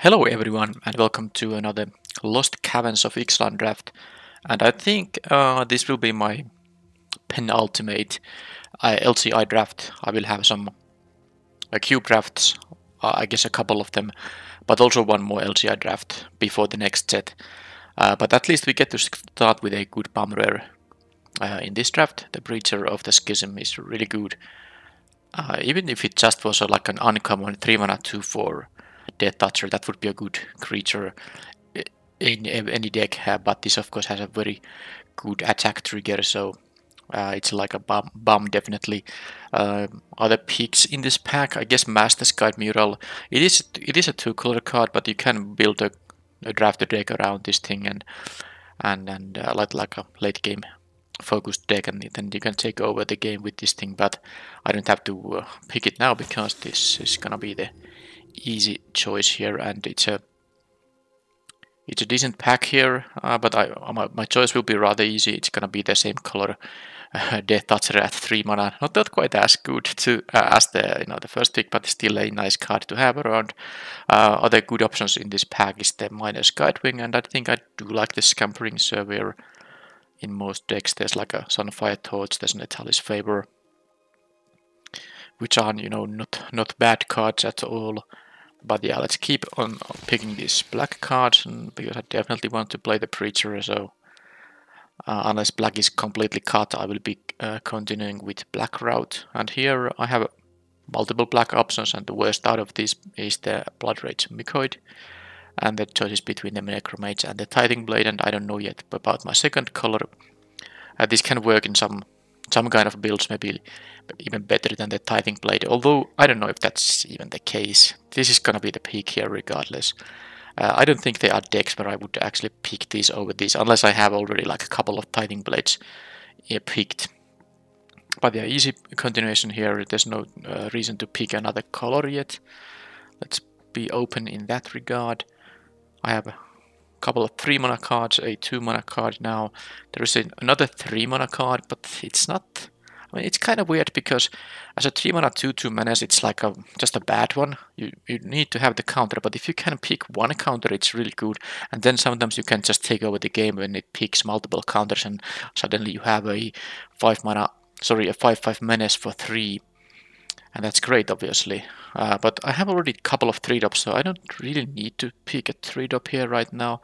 Hello everyone and welcome to another Lost Caverns of Ixalan draft, and I think this will be my penultimate LCI draft. I will have some cube drafts, I guess a couple of them, but also one more LCI draft before the next set. But at least we get to start with a good bomb rare. In this draft, the Breacher of the Schism is really good. Even if it just was like an uncommon 3 mana 2/4 Death Toucher, that would be a good creature in any deck, but this of course has a very good attack trigger, so it's like a bomb definitely. Other picks in this pack, I guess Master's Guide Mural. It is a 2-color card, but you can build a draft deck around this thing and like a late game focused deck, and then you can take over the game with this thing. But I don't have to pick it now because this is gonna be the easy choice here, and it's a decent pack here, but my choice will be rather easy. It's gonna be the same color Death Toucher at 3 mana. Not quite as good to as the first pick, but still a nice card to have around. Other good options in this pack is the Miner's Guidewing, and I think I do like the Scampering Surveyor. In most decks, there's like a Sunfire Torch, there's Netalis Favor, which are not bad cards at all. But yeah, let's keep on picking these black cards, because I definitely want to play the Preacher, so unless black is completely cut, I will be continuing with black route. And here I have multiple black options, and the worst out of these is the Blood-Rage Mycoid. And the choice is between the Necromage and the Tithing Blade, and I don't know yet about my second color. This can work in some kind of builds, maybe even better than the Tithing Blade, although I don't know if that's even the case. This is gonna be the pick here regardless. I don't think there are decks where I would actually pick these over these, unless I have already like a couple of Tithing Blades picked. But yeah, easy continuation here. There's no reason to pick another color yet. Let's be open in that regard. I have a couple of 3 mana cards, a 2 mana card now. There is another 3 mana card, but it's not. I mean, it's kind of weird because as a 3 mana 2/2 menace, it's like just a bad one. You need to have the counter, but if you can pick one counter, it's really good. And then sometimes you can just take over the game when it picks multiple counters, and suddenly you have a 5/5 menace for 3. And that's great, obviously. But I have already a couple of 3-drops, so I don't really need to pick a 3-drop here right now.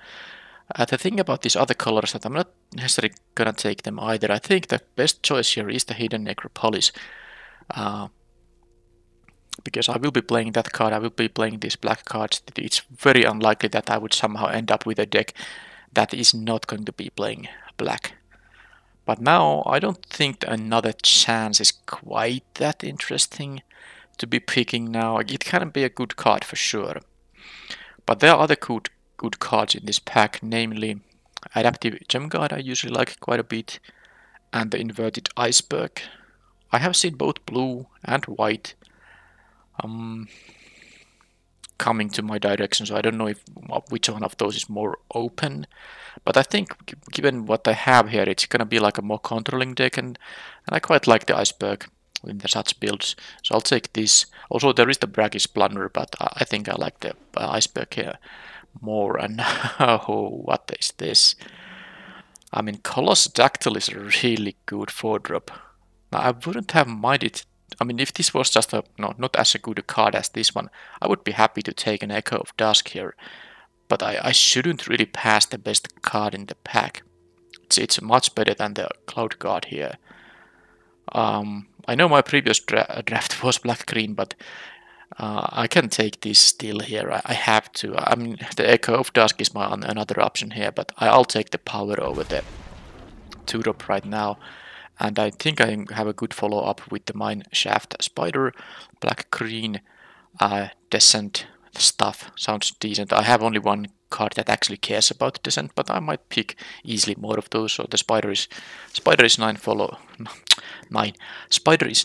The thing about these other colors that I'm not necessarily gonna take them either. I think the best choice here is the Hidden Necropolis. Because I will be playing that card, I will be playing these black cards. It's very unlikely that I would somehow end up with a deck that is not going to be playing black. But now I don't think another chance is quite that interesting to be picking now. It can be a good card for sure. But there are other good cards in this pack, namely Adaptive Gem Guard I usually like quite a bit, and the Inverted Iceberg. I have seen both blue and white coming to my direction, so I don't know which one of those is more open. But I think given what I have here, it's gonna be like a more controlling deck, and I quite like the Iceberg in the such builds, so I'll take this. Also, there is the Brackish Plunder, but I think I like the Iceberg here more. And oh, what is this? I mean, Colossal Dactyl is a really good 4-drop. Now, I wouldn't have minded. I mean, if this was just not as a good a card as this one, I would be happy to take an Echo of Dusk here. But I shouldn't really pass the best card in the pack. It's much better than the Cloud Guard here. I know my previous draft was black-green, but I can take this still here. I have to. I mean, the Echo of Dusk is my another option here, but I'll take the power over the 2-drop right now. And I think I have a good follow-up with the Mine Shaft Spider, black-green, Descent stuff. Sounds decent. I have only one card that actually cares about Descent, but I might pick easily more of those. So the Spider is Spider is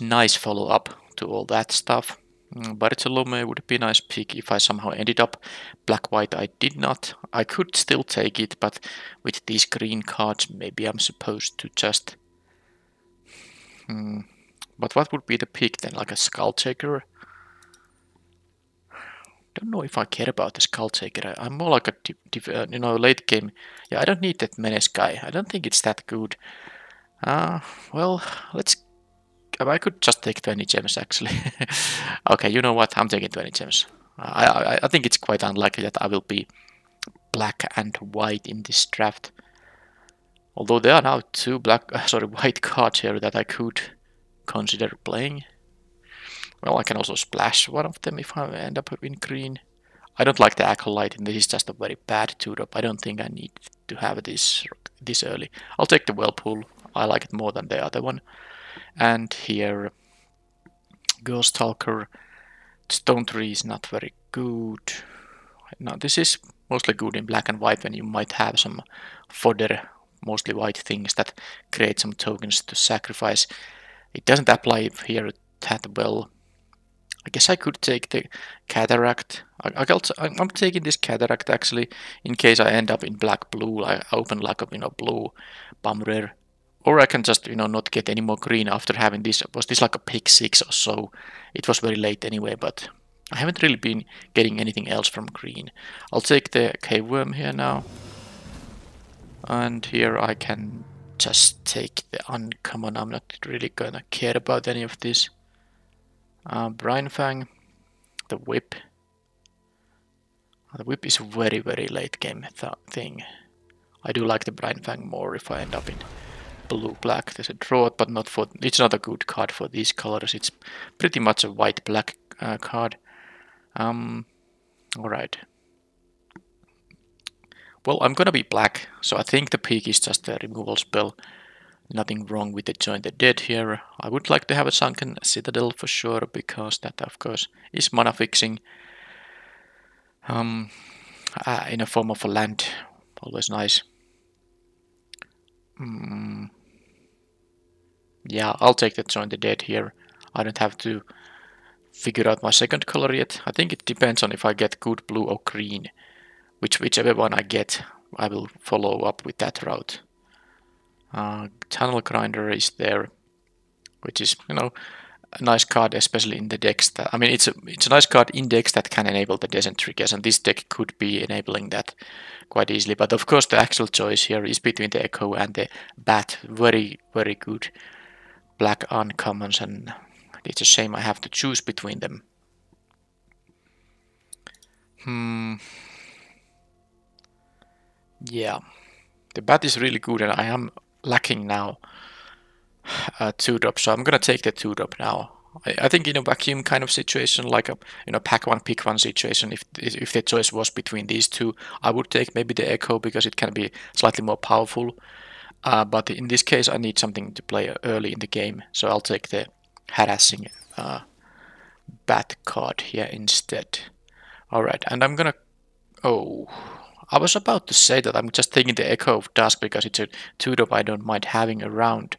nice follow-up to all that stuff. Bartolome would be a nice pick if I somehow ended up black-white. I did not. I could still take it, but with these green cards, maybe I'm supposed to just... But what would be the pick then? Like a Skull Taker? don't know if I care about the Skull Taker. I'm more like a you know, late game. Yeah, I don't need that Menace guy. I don't think it's that good. Well, let's. I could just take 20 gems actually. Okay, you know what? I'm taking 20 gems. I think it's quite unlikely that I will be black and white in this draft. Although there are now two white cards here that I could consider playing. Well, I can also splash one of them if I end up in green. I don't like the Acolyte, and this is just a very bad 2-drop. I don't think I need to have this early. I'll take the Whirlpool. I like it more than the other one. And here, Ghost Stalker. Stone Tree is not very good. Now this is mostly good in black and white when you might have some fodder, mostly white things that create some tokens to sacrifice. It doesn't apply here that well. I guess I could take the Cataract. I'm taking this Cataract actually in case I end up in black-blue. I open like a blue Bum Rare. Or I can just not get any more green after having this. Was this like a pick 6 or so? It was very late anyway, but I haven't really been getting anything else from green. I'll take the Cave Worm here now. And here I can just take the uncommon. I'm not really gonna care about any of this. Brine Fang, the Whip. The Whip is a very, very late game thing. I do like the Brine Fang more if I end up in blue-black. There's a drought, but not for. It's not a good card for these colors. It's pretty much a white-black card. Alright. Well, I'm gonna be black, so I think the peak is just a removal spell. Nothing wrong with the Join the Dead here. I would like to have a Sunken Citadel for sure, because that of course is mana fixing. In a form of a land. Always nice. Yeah, I'll take the Join the Dead here. I don't have to figure out my second color yet. I think it depends on if I get good blue or green. Whichever one I get, I will follow up with that route. Tunnel Grinder is there, which is a nice card, especially in the decks. I mean, it's a nice card in decks that can enable the Descent triggers, and this deck could be enabling that quite easily. But of course, the actual choice here is between the Echo and the Bat. Very, very good black uncommons, and it's a shame I have to choose between them. Yeah, the Bat is really good, and I am lacking now 2-drop, so I'm gonna take the 2-drop now. I think in a vacuum kind of situation, like a pack one pick one situation, if the choice was between these two, I would take maybe the Echo because it can be slightly more powerful. But in this case, I need something to play early in the game, so I'll take the harassing Bat card here instead. Alright, and I'm gonna. Oh, I was about to say that I'm just taking the Echo of Dusk because it's a 2-drop I don't mind having around,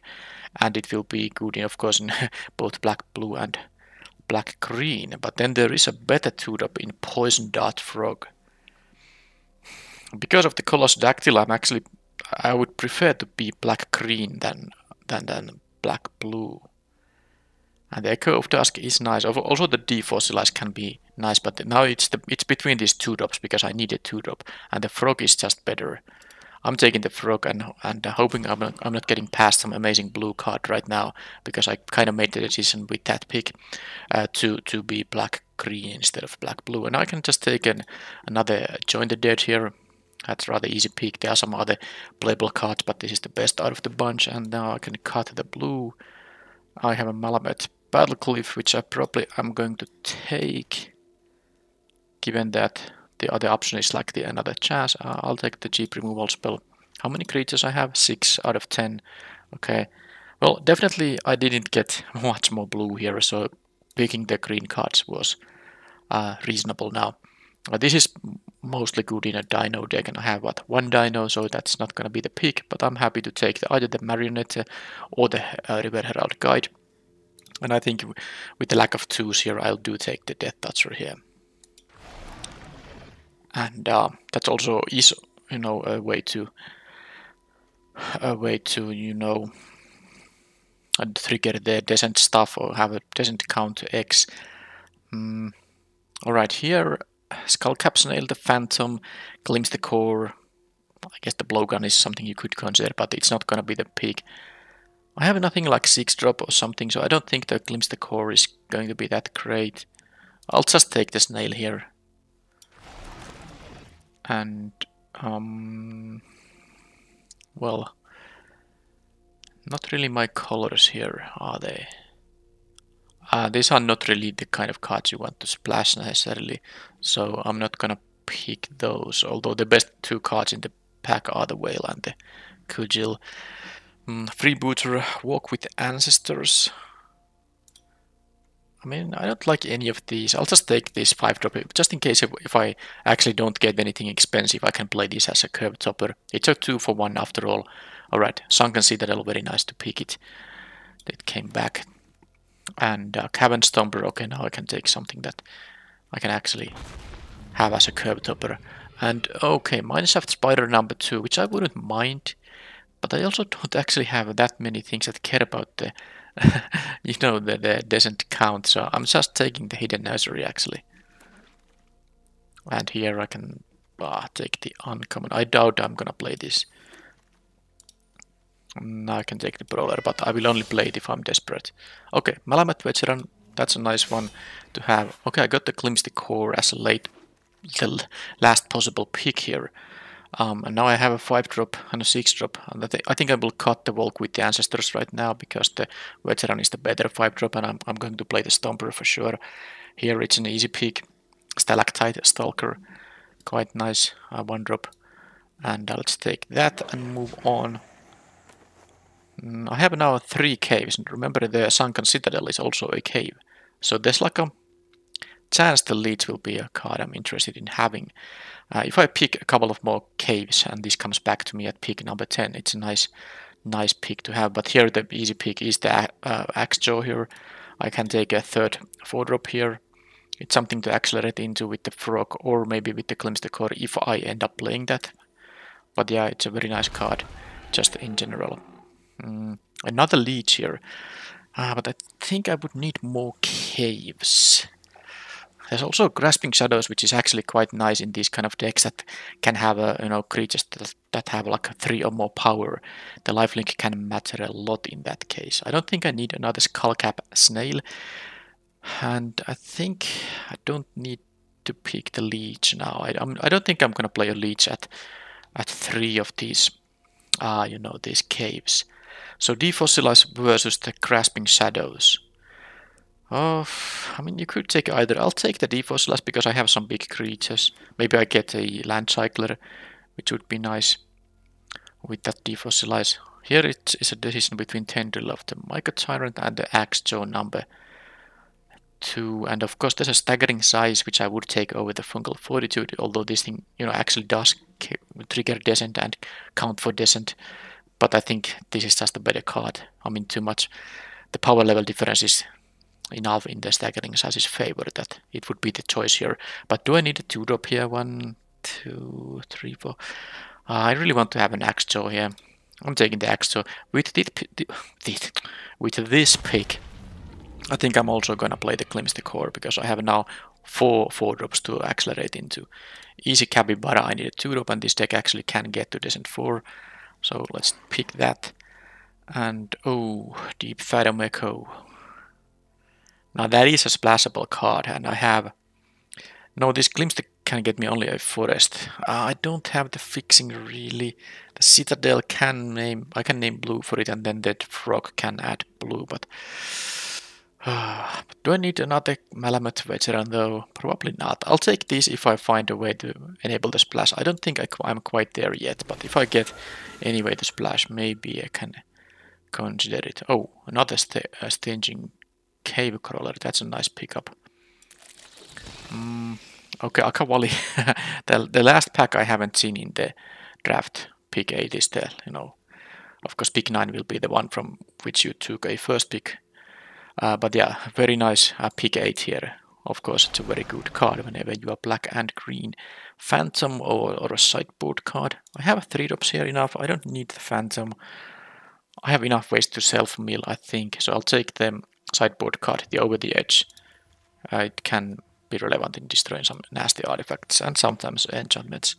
and it will be good, of course, in both black-blue and black-green. But then there is a better 2-drop in Poison Dart Frog. Because of the Colossal Dactyl, I would prefer to be black-green than black-blue. And the Echo of Dusk is nice. Also, the Defossilize can be nice, but now it's between these 2-drops because I need a 2-drop, and the Frog is just better. I'm taking the Frog and hoping I'm not getting past some amazing blue card right now, because I kind of made the decision with that pick to be black-green instead of black-blue, and I can just take another Join the Dead here. That's rather easy pick. There are some other playable cards, but this is the best out of the bunch, and now I can cut the blue. I have a Malamet Battlecliff, which I probably am going to take, given that the other option is like the Another Chance. I'll take the cheap removal spell. How many creatures I have? 6 out of 10. Okay. Well, definitely I didn't get much more blue here, so picking the green cards was reasonable now. This is mostly good in a Dino deck, and I have one Dino, so that's not going to be the pick, but I'm happy to take either the Marionette or the River Herald Guide. And I think with the lack of 2s here, I'll take the Death Toucher here. And that also is, a way to trigger the Descent stuff or have a Descent count X. Alright, here Skullcap Snail, the Phantom, Glimpse the Core. I guess the Blowgun is something you could consider, but it's not gonna be the pick. I have nothing like 6-drop or something, so I don't think the Glimpse the Core is going to be that great. I'll just take the Snail here. And, well, not really my colors here, are they? These are not really the kind of cards you want to splash necessarily, so I'm not gonna pick those, although the best two cards in the pack are the Whale and the Cudgel. Freebooter, Walk with Ancestors. I mean, I don't like any of these. I'll just take this 5-drop, just in case if I actually don't get anything expensive, I can play this as a curve topper. It's a 2-for-1 after all. Alright, Sunken Citadel, very nice to pick it. It came back. And Cavern Stomper, okay, now I can take something that I can actually have as a curve topper. And okay, Mineshaft Spider number 2, which I wouldn't mind. But I also don't actually have that many things that care about the, you know, the descent count. So I'm just taking the Hidden Nursery actually. And here I can take the uncommon. I doubt I'm gonna play this. Now I can take the Brawler, but I will only play it if I'm desperate. Okay, Malamet Veteran, that's a nice one to have. Okay, I got the Glimpse the Core as a the last possible pick here. And now I have a 5-drop and a 6-drop. And I think I will cut the Walk with the Ancestors right now because the Veteran is the better 5-drop, and I'm going to play the Stomper for sure. Here it's an easy pick. Stalactite Stalker, quite nice 1-drop. And let's take that and move on. I have now 3 caves, and remember the Sunken Citadel is also a cave. So there's like a chance the Leech will be a card I'm interested in having. If I pick a couple of more caves and this comes back to me at pick number 10, it's a nice pick to have. But here the easy pick is the Axejaw here. I can take a 3rd 4-drop here. It's something to accelerate into with the Frog or maybe with the Glimpse the Core if I end up playing that. But yeah, it's a very nice card, just in general. Another Leech here, but I think I would need more caves. There's also Grasping Shadows, which is actually quite nice in these kind of decks that can have creatures that have like 3 or more power. The lifelink can matter a lot in that case. I don't think I need another Skullcap Snail, and I think I don't need to pick the Leech now. I don't think I'm gonna play a Leech at 3 of these, these caves. So Defossilize versus the Grasping Shadows. Oh, I mean, you could take either. I'll take the Defossilize because I have some big creatures. Maybe I get a Land Cycler, which would be nice with that Defossilize. Here it is a decision between Tendril of the Mycotyrant Tyrant and the Axejaw number 2. And of course there's a Staggering Size, which I would take over the Fungal Fortitude, although this thing, actually does trigger Descent and count for Descent. But I think this is just a better card. I mean, too much. The power level difference is enough in the Staggering Size's favor that it would be the choice here. But do I need a 2-drop here? 1, 2, 3, 4. I really want to have an Axejaw here. I'm taking the Axejaw. With this pick, I think I'm also gonna play the Glimpse the Core because I have now 4 4-drops to accelerate into. Easy Capybara, I need a 2-drop, and this deck actually can get to Descent 4. So let's pick that. And Deep Fathom Echo. Now that is a splashable card, and I have... No, this Glimpse can get me only a Forest. I don't have the fixing really. The Citadel can name... I can name blue for it, and then that Frog can add blue, but... do I need another Malamet Veteran though? Probably not. I'll take this if I find a way to enable the splash. I don't think I'm quite there yet, but if I get any way to splash, maybe I can consider it. Oh, another Stinging Cave Crawler. That's a nice pickup. Okay, Akavali. the last pack I haven't seen in the draft. Pick 8 is the, of course pick 9 will be the one from which you took a first pick. But yeah, very nice pick 8 here. Of course, it's a very good card whenever you are black and green. Phantom or a sideboard card. I have 3-drops here enough. I don't need the Phantom. I have enough ways to self-mill, I think. So I'll take the sideboard card, the Over the Edge. It can be relevant in destroying some nasty artifacts and sometimes enchantments.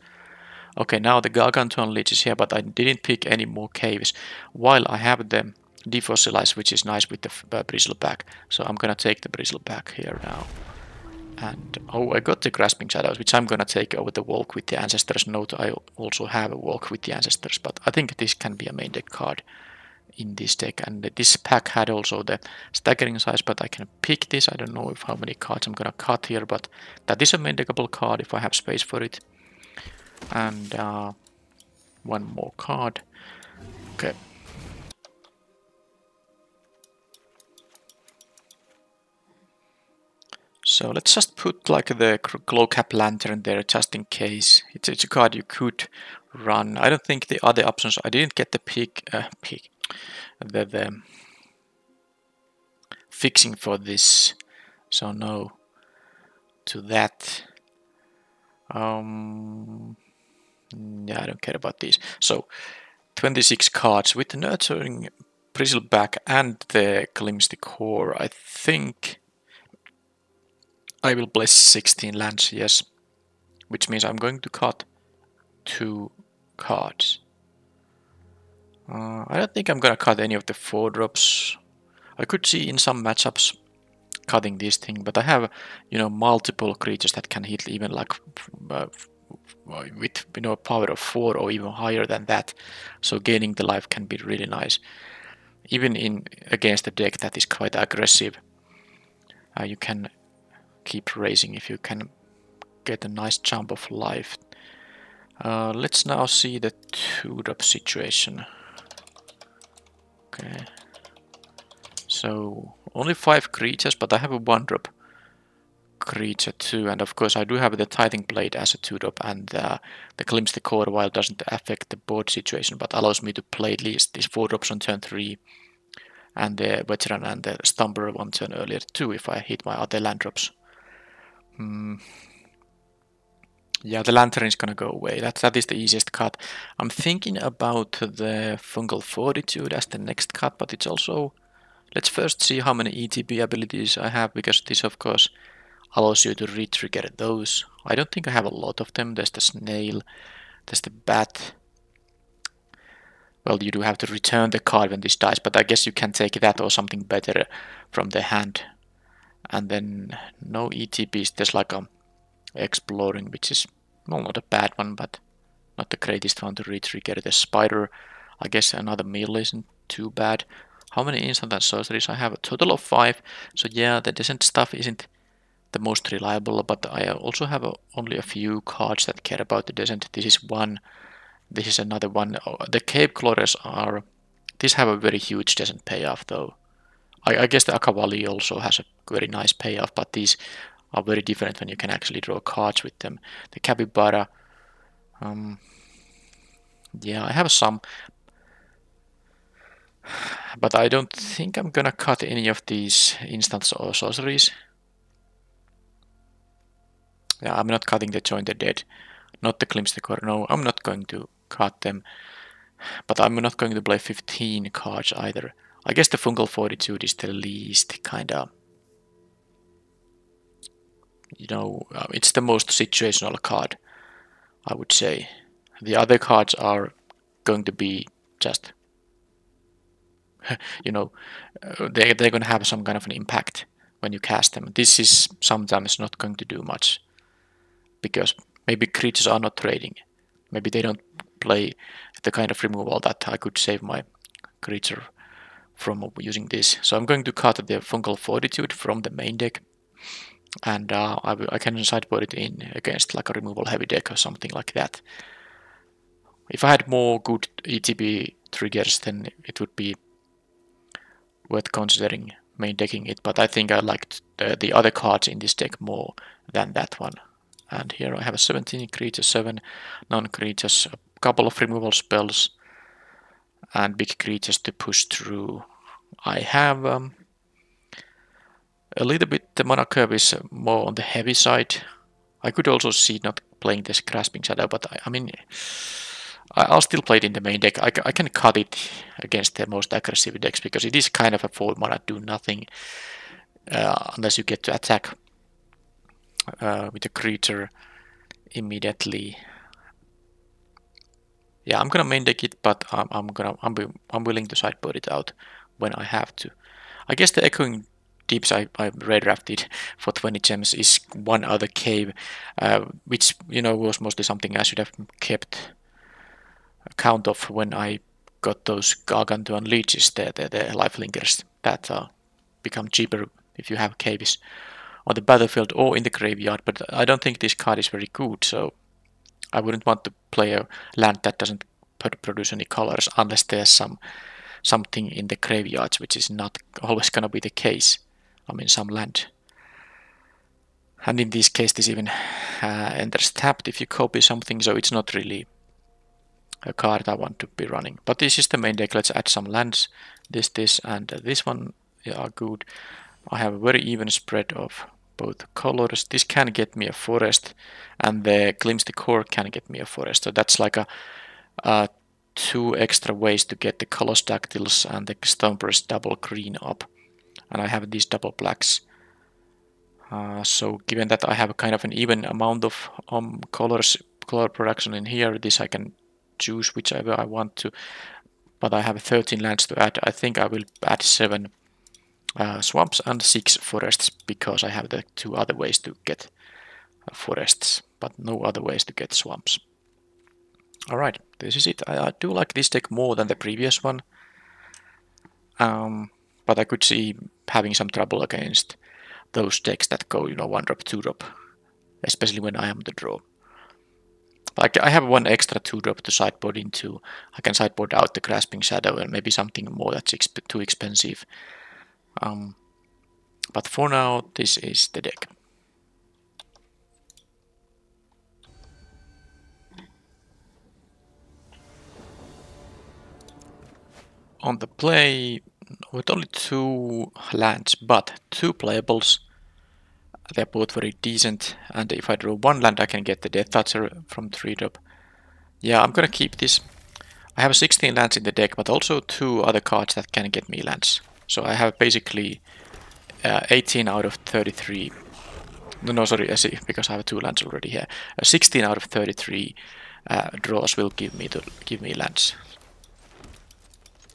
Okay, now the Gargantuan Lich is here, but I didn't pick any more caves, while I have the Defossilize, which is nice with the Bristleback. So I'm gonna take the Bristleback here now. And oh, I got the Grasping Shadows, which I'm gonna take over the Walk with the Ancestors. Note I also have a Walk with the Ancestors, but I think this can be a main deck card in this deck. And this pack had also the Staggering Size, but I can pick this. I don't know if how many cards I'm gonna cut here, but that is a main deckable card if I have space for it. And one more card. Okay. So let's just put like the Glowcap Lantern there just in case. It's a card you could run. I don't think the other options. I didn't get the the fixing for this, so no to that. Yeah, I don't care about these. So 26 cards with the Nurturing Bristleback and the Glimpse Core. I think I will place 16 lands, yes. Which means I'm going to cut 2 cards. I don't think I'm gonna cut any of the 4-drops. I could see in some matchups cutting this thing, but I have, you know, multiple creatures that can hit even like with, you know, a power of 4 or even higher than that. So gaining the life can be really nice. Even in against a deck that is quite aggressive, you can keep raising if you can get a nice jump of life. Let's now see the 2-drop situation. Okay. So only 5 creatures, but I have a 1-drop creature too, and of course I do have the Tithing Blade as a 2-drop, and the Glimpse the Core while doesn't affect the board situation, but allows me to play at least these 4 drops on turn 3, and the Veteran and the Stumper 1 turn earlier too if I hit my other land drops. Yeah, the Lantern is gonna go away. That is the easiest cut. I'm thinking about the Fungal Fortitude as the next cut, but it's also... Let's first see how many ETB abilities I have, because this of course allows you to re-trigger those. I don't think I have a lot of them. There's the Snail, there's the Bat. Well, you do have to return the card when this dies, but I guess you can take that or something better from the hand. And then no ETBs. There's like a Exploring, which is, well, not a bad one, but not the greatest one to re-trigger. The Spider, I guess another meal isn't too bad. How many instant and sorceries? I have a total of 5. So yeah, the Descent stuff isn't the most reliable, but I also have only a few cards that care about the Descent. This is one. This is another one. The Cave Clorers are... These have a very huge Descent payoff though. I guess the Akavali also has a very nice payoff, but these are very different when you can actually draw cards with them. The Capybara... yeah, I have some... But I don't think I'm gonna cut any of these instants or sorceries. Yeah, I'm not cutting the Join the Dead. Not the Glimpse the Core. No, I'm not going to cut them. But I'm not going to play 15 cards either. I guess the Fungal Fortitude is the least kinda... You know, it's the most situational card, I would say. The other cards are going to be just... you know, they're going to have some kind of an impact when you cast them. This is sometimes not going to do much, because maybe creatures are not trading. Maybe they don't play the kind of removal that I could save my creature from using this. So I'm going to cut the Fungal Fortitude from the main deck, and I can sideboard it in against like a removal heavy deck or something like that. If I had more good ETB triggers, then it would be worth considering main decking it, but I think I liked the other cards in this deck more than that one. And here I have a 17 creatures, 7 non-creatures, a couple of removal spells, and big creatures to push through. I have a little bit, the mana curve is more on the heavy side. I could also see not playing this Grasping Shadow, but I mean, I'll still play it in the main deck. I can cut it against the most aggressive decks, because it is kind of a 4 mana do nothing unless you get to attack. with a creature immediately. Yeah, I'm gonna main deck it, but I'm willing to sideboard it out when I have to. I guess the Echoing Deeps I red drafted for 20 gems is one other cave, which was mostly something I should have kept account of when I got those Gargantuan leeches, the lifelinkers that become cheaper if you have caves on the battlefield or in the graveyard. But I don't think this card is very good, so I wouldn't want to play a land that doesn't produce any colors unless there's something in the graveyards, which is not always gonna be the case. I mean, some land. And in this case, this even enters tapped if you copy something, so it's not really a card I want to be running. But this is the main deck. Let's add some lands. This, and this one are good. I have a very even spread of both colors. This can get me a forest, and the Glimpse the Core can get me a forest. So that's like a 2 extra ways to get the Colosdactyls and the Stoneburst double green up. And I have these double blacks. So given that I have kind of an even amount of color production in here, this I can choose whichever I want to. But I have 13 lands to add. I think I will add 7 swamps and 6 forests, because I have the 2 other ways to get forests, but no other ways to get swamps. Alright, this is it. I do like this deck more than the previous one, but I could see having some trouble against those decks that go, 1-drop, 2-drop, especially when I am the draw. Like, I have 1 extra 2-drop to sideboard into. I can sideboard out the Grasping Shadow and maybe something more that's too expensive. But for now, this is the deck. On the play, with only 2 lands, but 2 playables. They're both very decent, and if I draw 1 land, I can get the Death Toucher from 3-drop. Yeah, I'm gonna keep this. I have 16 lands in the deck, but also 2 other cards that can get me lands. So I have basically 18 out of 33. No, sorry, I see, because I have 2 lands already here. 16 out of 33 draws will give me lands.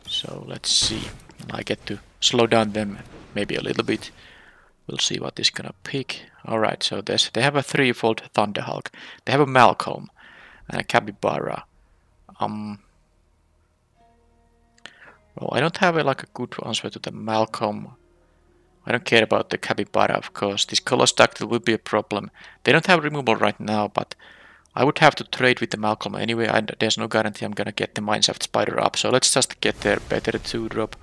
So let's see. I get to slow down them maybe a little bit. We'll see what is gonna pick. Alright, so they have a 3-fold Thunderhulk. They have a Malcolm and a Capybara. Well, I don't have like a good answer to the Malcolm. I don't care about the Capybara, of course. This Colosdactyl will be a problem. They don't have removal right now, but I would have to trade with the Malcolm anyway. There's no guarantee I'm gonna get the Mineshaft Spider up, so let's just get their better 2-drop.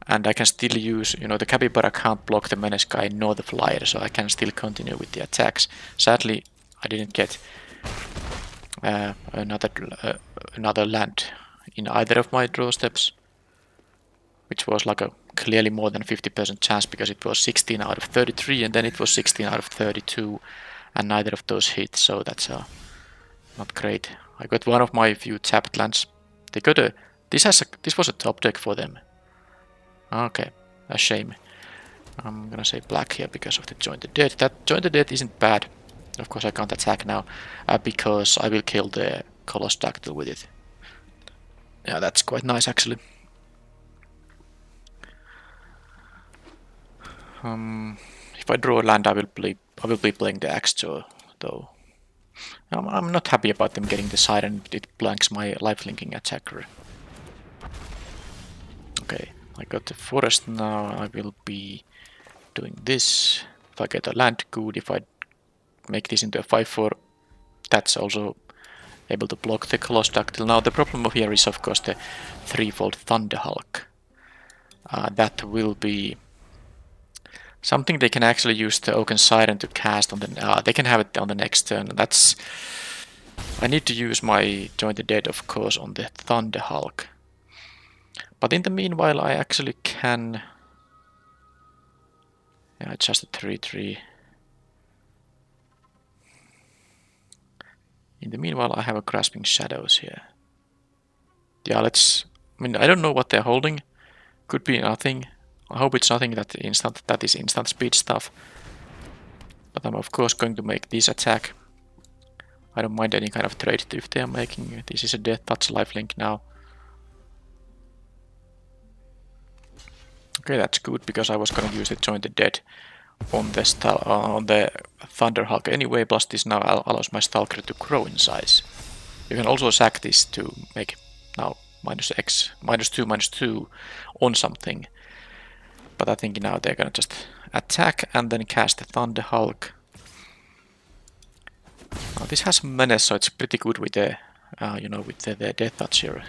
And I can still use, the Capybara can't block the Menace guy nor the Flyer, so I can still continue with the attacks. Sadly, I didn't get another land in either of my draw steps, which was like a clearly more than 50% chance, because it was 16 out of 33 and then it was 16 out of 32, and neither of those hit, so that's not great. I got one of my few tapped lands. They got this was a top deck for them. Okay, a shame. I'm gonna say black here because of the Join the Dead. That Join the Dead isn't bad. Of course I can't attack now, because I will kill the Colosdactyl with it. Yeah, that's quite nice actually. If I draw a land, I will be playing the Axejaw, though. I'm not happy about them getting the Siren. It blanks my lifelinking attacker. Okay, I got the forest now. I will be doing this. If I get a land, good. If I make this into a 5/4, that's also able to block the Colosdactyl. Now the problem here is, of course, the 3-fold Thunderhulk. That will be something they can actually use the Oaken Siren to cast on the. They can have it on the next turn. That's. I need to use my Join the Dead, of course, on the Thunderhulk. But in the meanwhile, I actually can. Yeah, it's just a 3/3. In the meanwhile, I have a Grasping Shadows here. Yeah, let's. I mean, I don't know what they're holding. Could be nothing. I hope it's nothing that is instant speed stuff. But I'm of course going to make this attack. I don't mind any kind of trade if they are making. This is a Death Touch lifelink now. Okay, that's good because I was gonna use the Join the Dead on the Thunderhulk anyway, plus this now allows my Stalker to grow in size. You can also sack this to make now -X, -2, -2 on something. But I think now they're gonna just attack and then cast the Thunderhulk. Now this has menace, so it's pretty good with the, you know, with the Death Touch here.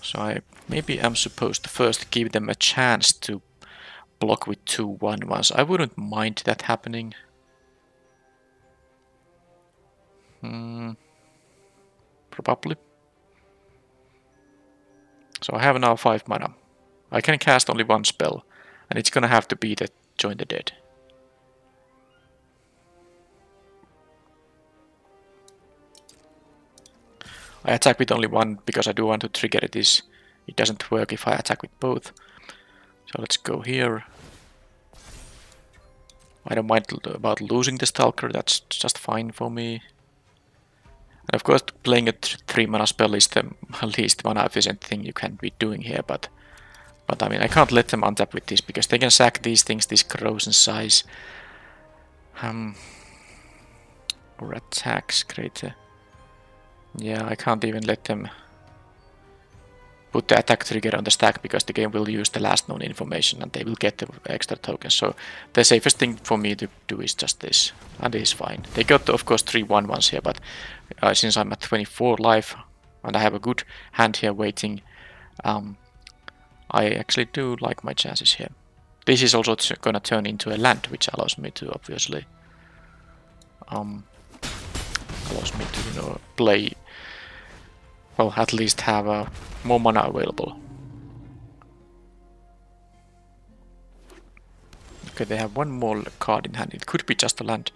So I maybe am supposed to first give them a chance to block with 2 1/1s. I wouldn't mind that happening. Probably. So I have now 5 mana. I can cast only 1 spell, and it's gonna have to be the Join the Dead. I attack with only 1 because I do want to trigger this. It doesn't work if I attack with both. So let's go here. I don't mind about losing the Stalker, that's just fine for me. And of course playing a 3 mana spell is the least mana efficient thing you can be doing here, but I mean I can't let them untap with this because they can sack these things, this grows in size. Or attacks, great. Yeah, I can't even let them put the attack trigger on the stack because the game will use the last known information and they will get the extra tokens. So the safest thing for me to do is just this, and it is fine. They got of course 3 1/1s here, but since I'm at 24 life and I have a good hand here waiting, I actually do like my chances here. This is also gonna turn into a land, which allows me to obviously you know, play, well, at least have more mana available. Okay, they have 1 more card in hand. It could be just a land.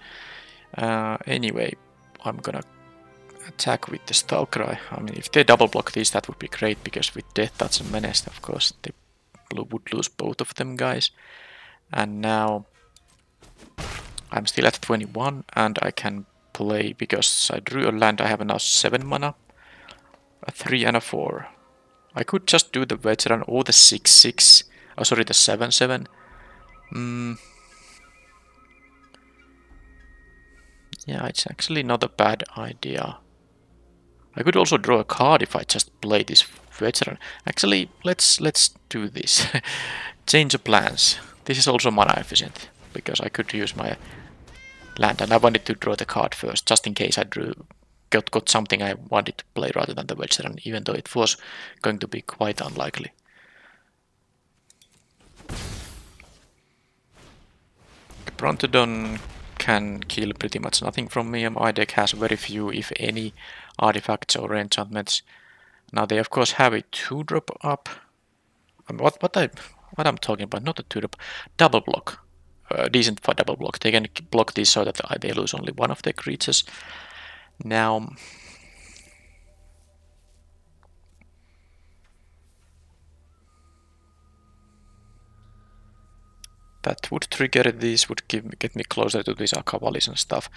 Anyway, I'm gonna attack with the Stalker. I mean, if they double block these, that would be great, because with Death Touch and Menace, of course, they would lose both of them guys. And now I'm still at 21, and I can play, because I drew a land, I have now 7 mana, a 3 and a 4. I could just do the Veteran or the 6/6, oh sorry, the 7/7. Yeah, it's actually not a bad idea. I could also draw a card if I just play this Veteran. Actually, let's do this. Change of plans. This is also mana efficient, because I could use my land, and I wanted to draw the card first, just in case I got something I wanted to play rather than the Veteran, even though it was going to be quite unlikely. Brontodon can kill pretty much nothing from me. My deck has very few, if any, artifacts or enchantments. Now they of course have a 2-drop up. What I'm talking about, not a 2-drop, double block. Decent for double block. They can block this so that they lose only one of their creatures. Now that would trigger this, would get me closer to these Akavalis and stuff.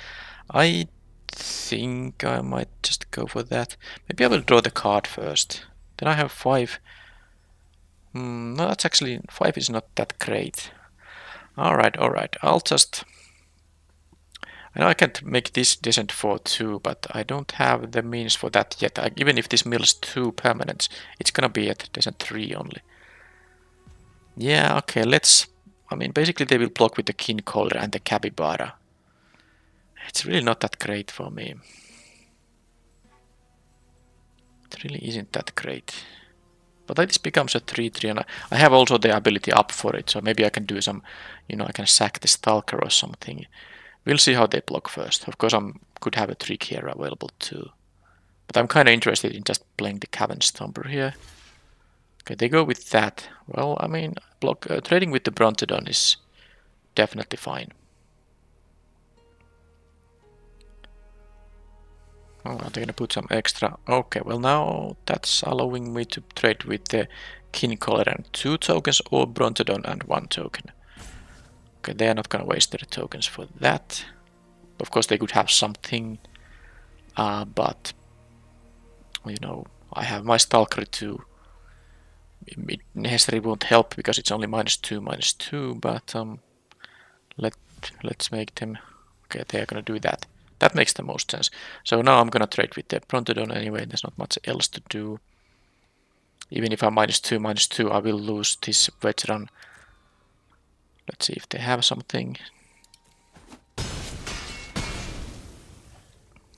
I think I might just go for that. Maybe I will draw the card first. Then I have 5. No, that's actually 5 is not that great. Alright, I'll just... I know I can't make this Descent for 2, but I don't have the means for that yet. Even if this mills 2 permanents, it's gonna be at Descent 3 only. Yeah, okay, let's... I mean, basically they will block with the Kincaller and the Capybara. It's really not that great for me. It really isn't that great. But this becomes a 3/3, and I have also the ability up for it, so maybe I can do some, you know, I can sack the Stalker or something. We'll see how they block first. Of course, I could have a trick here available too. But I'm kind of interested in just playing the Cavern Stomper here. Okay, they go with that. Well, I mean, trading with the Brontodon is definitely fine. Oh, are they gonna put some extra? Okay, well now that's allowing me to trade with the Kincaller and 2 tokens, or Brontodon and 1 token. Okay, they are not gonna waste their tokens for that. Of course, they could have something, but you know, I have my Stalker too. It necessarily won't help because it's only -2, but let's make them. Okay, they are gonna do that. That makes the most sense. So now I'm gonna trade with the Brontodon anyway. There's not much else to do. Even if I'm -2, I will lose this veteran. Let's see if they have something.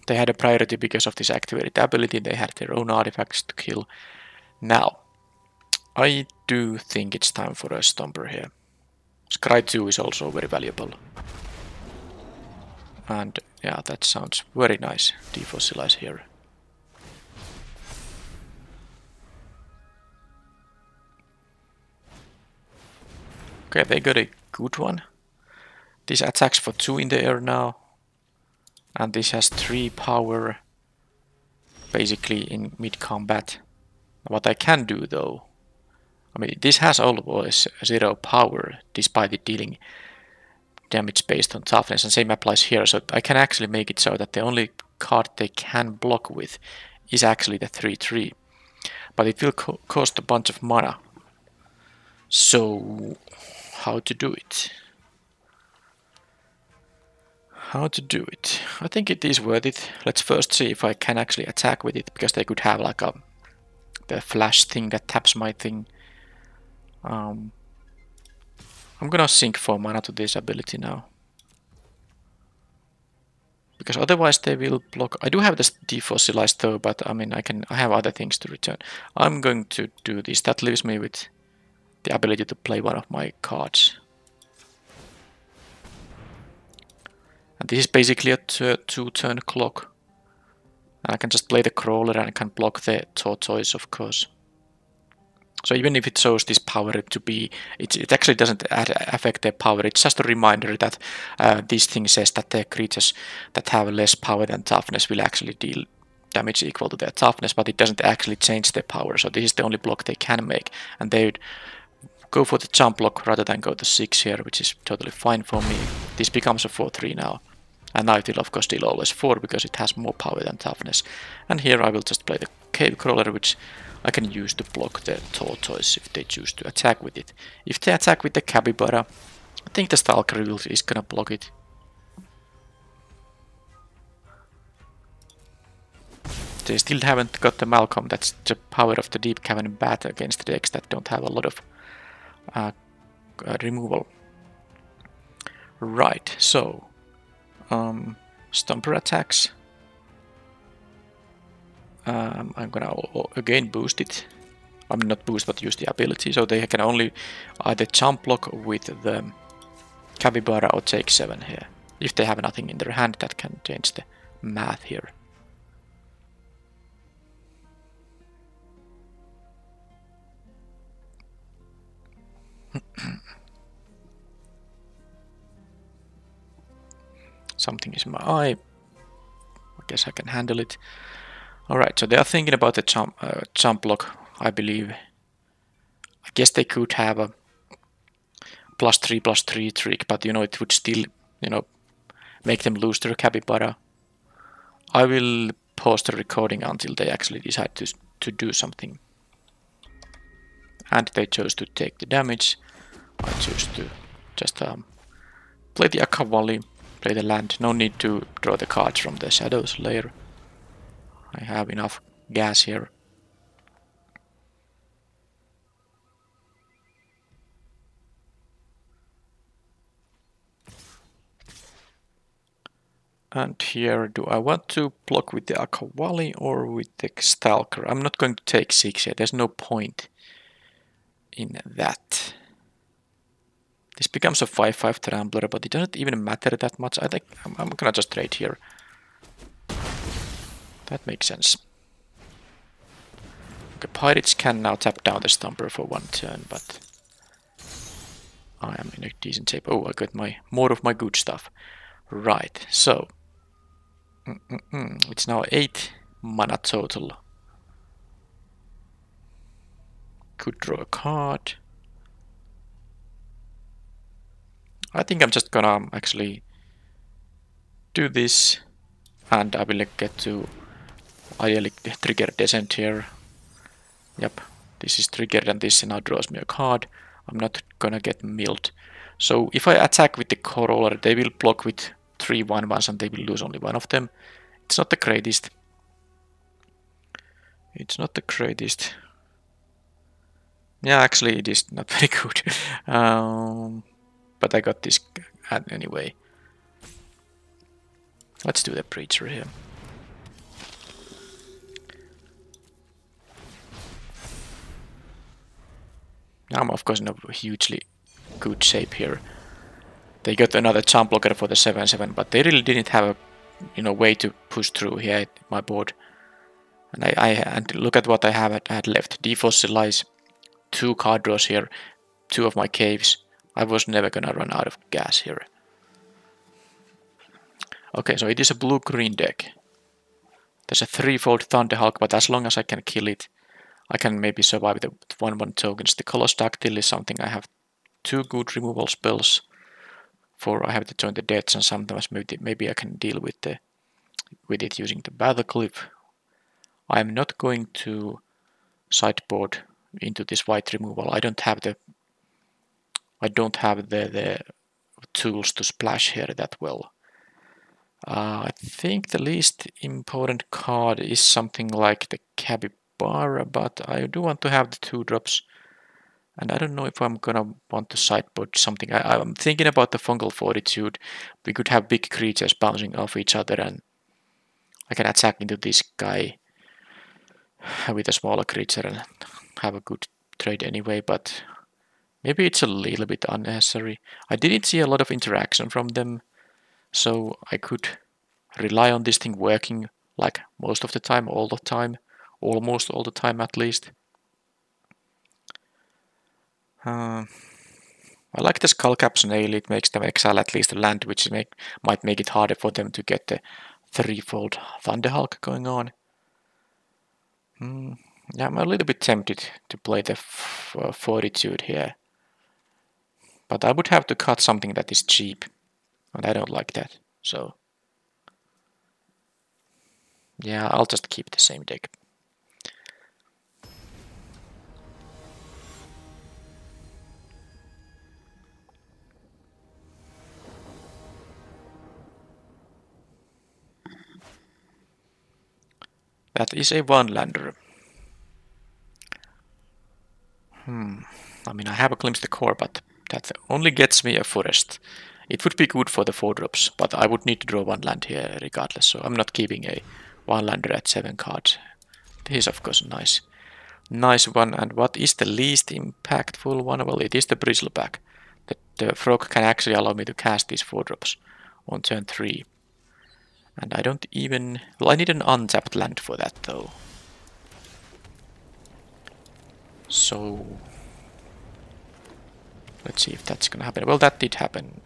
They had a priority because of this activated ability. They had their own artifacts to kill. Now, I do think it's time for a Stomper here. Scry 2 is also very valuable. And yeah, that sounds very nice. Defossilize here. Okay, they got a good one. This attacks for 2 in the air now. And this has 3 power basically in mid-combat. What I can do though, I mean, this has always 0 power despite it dealing damage based on toughness, and same applies here, so I can actually make it so that the only card they can block with is actually the 3/3. But it will cost a bunch of mana. So, how to do it? How to do it? I think it is worth it. Let's first see if I can actually attack with it, because they could have like the flash thing that taps my thing. I'm gonna sink 4 mana to this ability now. Because otherwise they will block. I do have this defossilize though, but I mean I have other things to return. I'm going to do this. That leaves me with the ability to play one of my cards. And this is basically a 2-turn clock. And I can just play the crawler and I can block the tortoise, of course. So even if it shows this power to be, it actually doesn't affect their power. It's just a reminder that this thing says that the creatures that have less power than toughness will actually deal damage equal to their toughness, but it doesn't actually change their power. So this is the only block they can make, and they would go for the jump block rather than go to 6 here, which is totally fine for me. This becomes a 4/3 now, and now it will of course deal always 4 because it has more power than toughness. And here I will just play the cave crawler, which I can use to block the tortoise if they choose to attack with it. If they attack with the capybara, I think the Stalker is gonna block it. They still haven't got the Malcolm. That's the power of the Deep Cavern Bat against the decks that don't have a lot of removal. Right, so Stomper attacks. I'm gonna again boost it. I'm not boost, but use the ability, so they can only either jump block with the capybara or take 7 here. If they have nothing in their hand, that can change the math here. Something is in my eye. I guess I can handle it. Alright, so they are thinking about the jump block, I believe. I guess they could have a +3/+3 trick, but you know, it would still, you know, make them lose their capybara. I will pause the recording until they actually decide to do something. And they chose to take the damage. I choose to just play the Akavali, play the land. No need to draw the cards from the Shadows layer. I have enough gas here. And here, do I want to block with the Akavali or with the Stalker? I'm not going to take 6 here. There's no point in that. This becomes a 5/5 Trampler, but it doesn't even matter that much. I think I'm gonna just trade here. That makes sense. Okay, Pirates can now tap down the Stomper for 1 turn, but I am in a decent shape. Oh, I got more of my good stuff. Right, so it's now 8 mana total. Could draw a card. I think I'm just gonna actually do this, and I will get to ideally trigger descent here. Yep, this is triggered and this now draws me a card. I'm not gonna get milled. So if I attack with the corollary, they will block with 3 1/1s and they will lose only one of them. It's not the greatest. It's not the greatest. Yeah, actually it is not very good. But I got this anyway. Let's do the Preacher here. Now I'm of course in a hugely good shape here. They got another jump blocker for the 7/7, but they really didn't have a way to push through here at my board. And look at what I had left. Defossilize, 2 card draws here, 2 of my caves. I was never gonna run out of gas here. Okay, so it is a blue-green deck. There's a 3-fold Thunderhulk, but as long as I can kill it, I can maybe survive the 1/1 tokens. The Coloss Dactyl is something I have 2 good removal spells for. I have to join the deaths, and sometimes maybe I can deal with it using the Battlecliff. I am not going to sideboard into this white removal. I don't have the tools to splash here that well. I think the least important card is something like the Capybara, but I do want to have the 2-drops. And I don't know if I'm gonna want to sideboard something. I'm thinking about the Fungal Fortitude. We could have big creatures bouncing off each other, and I can attack into this guy with a smaller creature and have a good trade anyway, but maybe it's a little bit unnecessary. I didn't see a lot of interaction from them, so I could rely on this thing working like most of the time, all the time, almost all the time at least. I like the Skullcap Snail. It makes them exile at least a land, which might make it harder for them to get the 3-fold Thunderhulk going on. Yeah, I'm a little bit tempted to play the Fortitude here. But I would have to cut something that is cheap, and I don't like that, so yeah, I'll just keep the same deck. That is a 1-lander. I mean, I have a Glimpse the Core, but that only gets me a forest. It would be good for the 4-drops, but I would need to draw 1 land here regardless, so I'm not keeping a 1-lander at 7 cards. This is of course a nice one. And what is the least impactful one? Well, it is the Bristleback. The frog can actually allow me to cast these 4-drops on turn 3. And I don't even... Well, I need an untapped land for that though. So... let's see if that's gonna happen. Well, that did happen.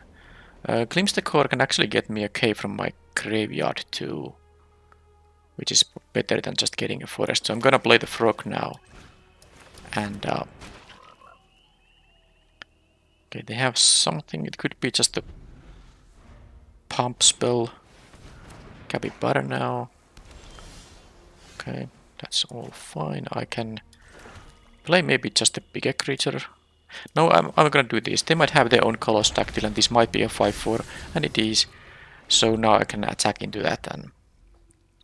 Glimpse the Core can actually get me a cave from my graveyard too, which is better than just getting a forest. So I'm gonna play the frog now. And okay, they have something. It could be just a pump spell. Capybara now. Okay, that's all fine. I can play maybe just a bigger creature. No, I'm gonna do this. They might have their own Coloss Dactyl, and this might be a 5/4, and it is. So now I can attack into that, and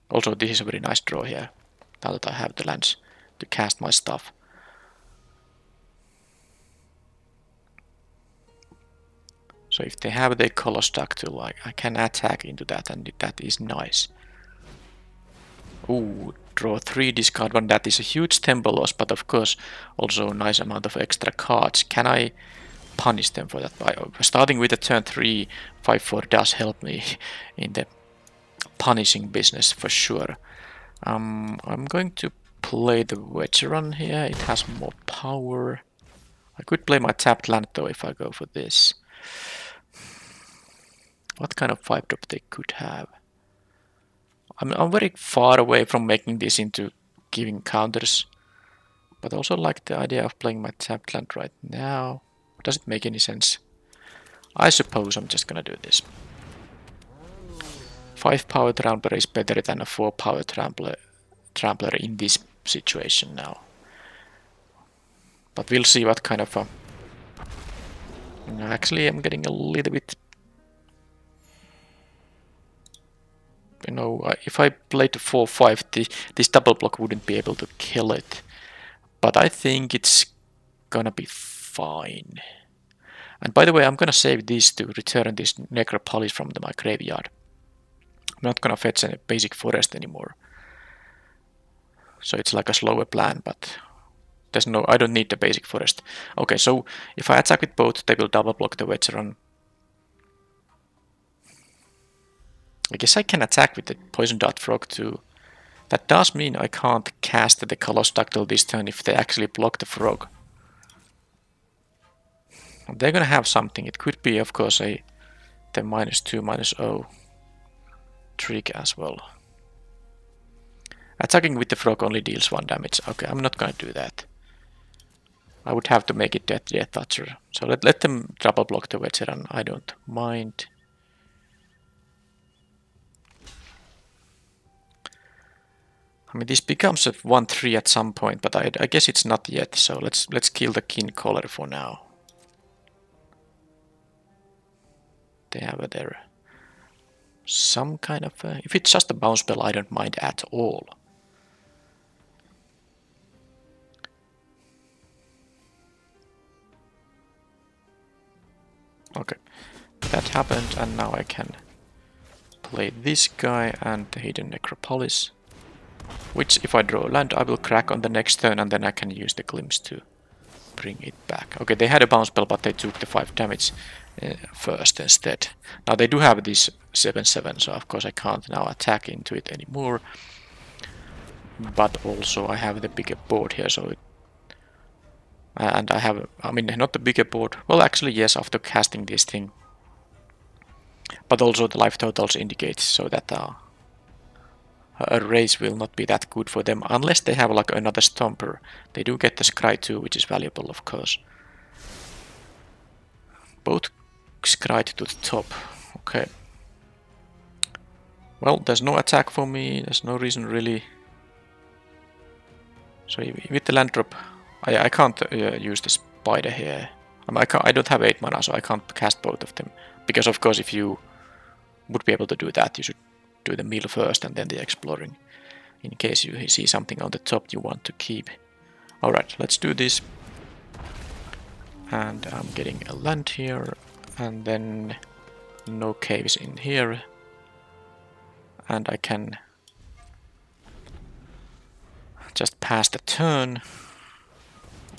also this is a very nice draw here. Now that I have the lands to cast my stuff. So if they have their Coloss Dactyl, I can attack into that, and that is nice. Ooh, draw 3, discard 1. That is a huge tempo loss, but of course also a nice amount of extra cards. Can I punish them for that? Starting with a turn 3, 5/4 does help me in the punishing business for sure. I'm going to play the Veteran here. It has more power. I could play my tapped land though if I go for this. What kind of 5-drop they could have? I'm very far away from making this into giving counters, but I also like the idea of playing my tapped land right now. Does it make any sense? I suppose I'm just gonna do this. 5 power trampler is better than a 4 power trampler in this situation now. But we'll see what kind of a... Actually, I'm getting a little bit... You know, if I played 4-5, this double block wouldn't be able to kill it. But I think it's gonna be fine. And by the way, I'm gonna save these to return this Necropolis from my graveyard. I'm not gonna fetch any basic forest anymore. So it's like a slower plan, but there's no, I don't need the basic forest. Okay, so if I attack with both, they will double block the veteran. I guess I can attack with the Poison Dart Frog too. That does mean I can't cast the Coloss Ductile this turn if they actually block the frog. They're gonna have something. It could be, of course, the -2/-0 trick as well. Attacking with the frog only deals 1 damage. Okay, I'm not gonna do that. I would have to make it Death Toucher. So let them double block the veteran. I don't mind. I mean, this becomes a 1/3 at some point, but I guess it's not yet. So let's kill the Kincaller for now. They have their some kind of if it's just a bounce spell, I don't mind at all. Okay, that happened, and now I can play this guy and the Hidden Necropolis, which if I draw land I will crack on the next turn, and then I can use the Glimpse to bring it back. Okay, they had a bounce spell, but they took the 5 damage first instead. Now they do have this 7/7, so of course I can't now attack into it anymore. But also I have the bigger board here, so and I have, I mean, not the bigger board. Well, actually yes, after casting this thing. But also the life totals indicate so that a race will not be that good for them unless they have like another Stomper. They do get the Scry too, which is valuable, of course. Both Scry to the top. Okay. Well, there's no attack for me. There's no reason really. So with the land drop, I can't use the Spider here. I don't have 8 mana, so I can't cast both of them. Because of course, if you would be able to do that, you should do the mill first and then the exploring, in case you see something on the top you want to keep. Alright, let's do this. And I'm getting a land here, and then no caves in here. And I can just pass the turn.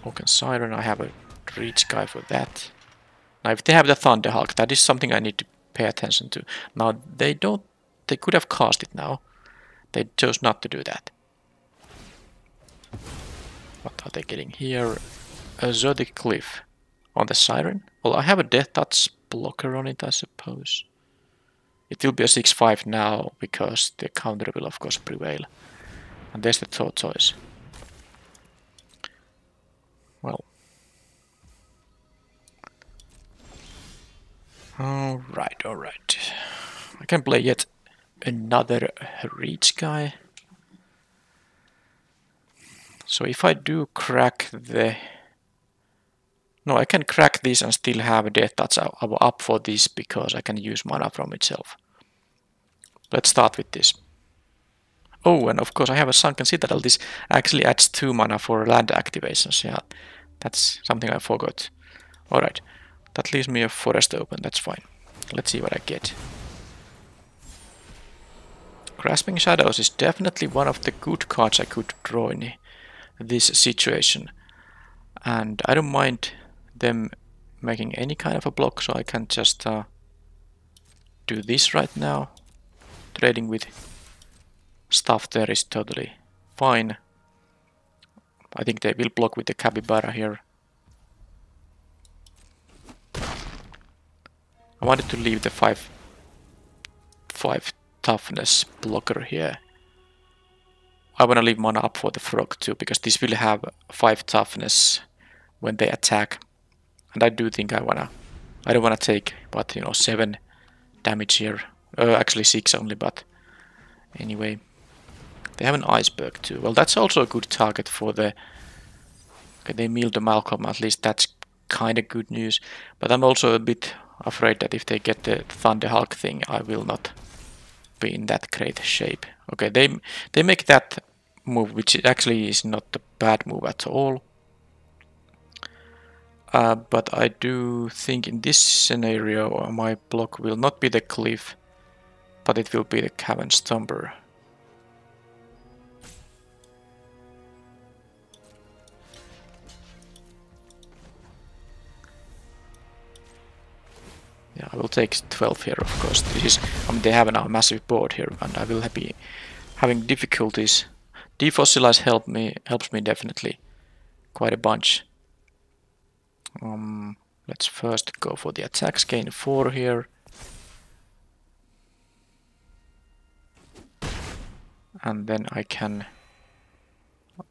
Oaken Siren, I have a reach guy for that. Now if they have the Thunderhulk, that is something I need to pay attention to. Now they could have cast it now. They chose not to do that. What are they getting here? A Zodiac Cliff on the Siren. Well, I have a Death Touch blocker on it, I suppose. It will be a 6/5 now, because the counter will of course prevail. And there's the Tortoise. Well. Alright. I can play yet another reach guy. So if I do crack the... No, I can crack this and still have a Death Touch up for this, because I can use mana from itself. Let's start with this. Oh, and of course I have a Sunken Citadel. This actually adds 2 mana for land activations. Yeah, that's something I forgot. Alright, that leaves me a forest open, that's fine. Let's see what I get. Grasping Shadows is definitely one of the good cards I could draw in this situation. And I don't mind them making any kind of a block, so I can just do this right now. Trading with stuff there is totally fine. I think they will block with the Capybara here. I wanted to leave the 5 toughness blocker here. I want to leave mana up for the frog too, because this will have 5 toughness when they attack. And I do think I want to I don't want to take, but 7 damage here. Actually 6 only, but anyway. They have an iceberg too. Well, that's also a good target for the... Okay, they milled the Malcolm, at least that's kind of good news. But I'm also a bit afraid that if they get the Thunderhulk thing, I will not be in that great shape. Okay, they make that move, which actually is not a bad move at all. But I do think in this scenario my block will not be the Cliff, but it will be the Cavern Stomper. Yeah, I will take 12 here, of course. This is, they have now a massive board here, and I will be having difficulties. Defossilize helps me definitely quite a bunch. Let's first go for the attacks, gain 4 here. And then I can...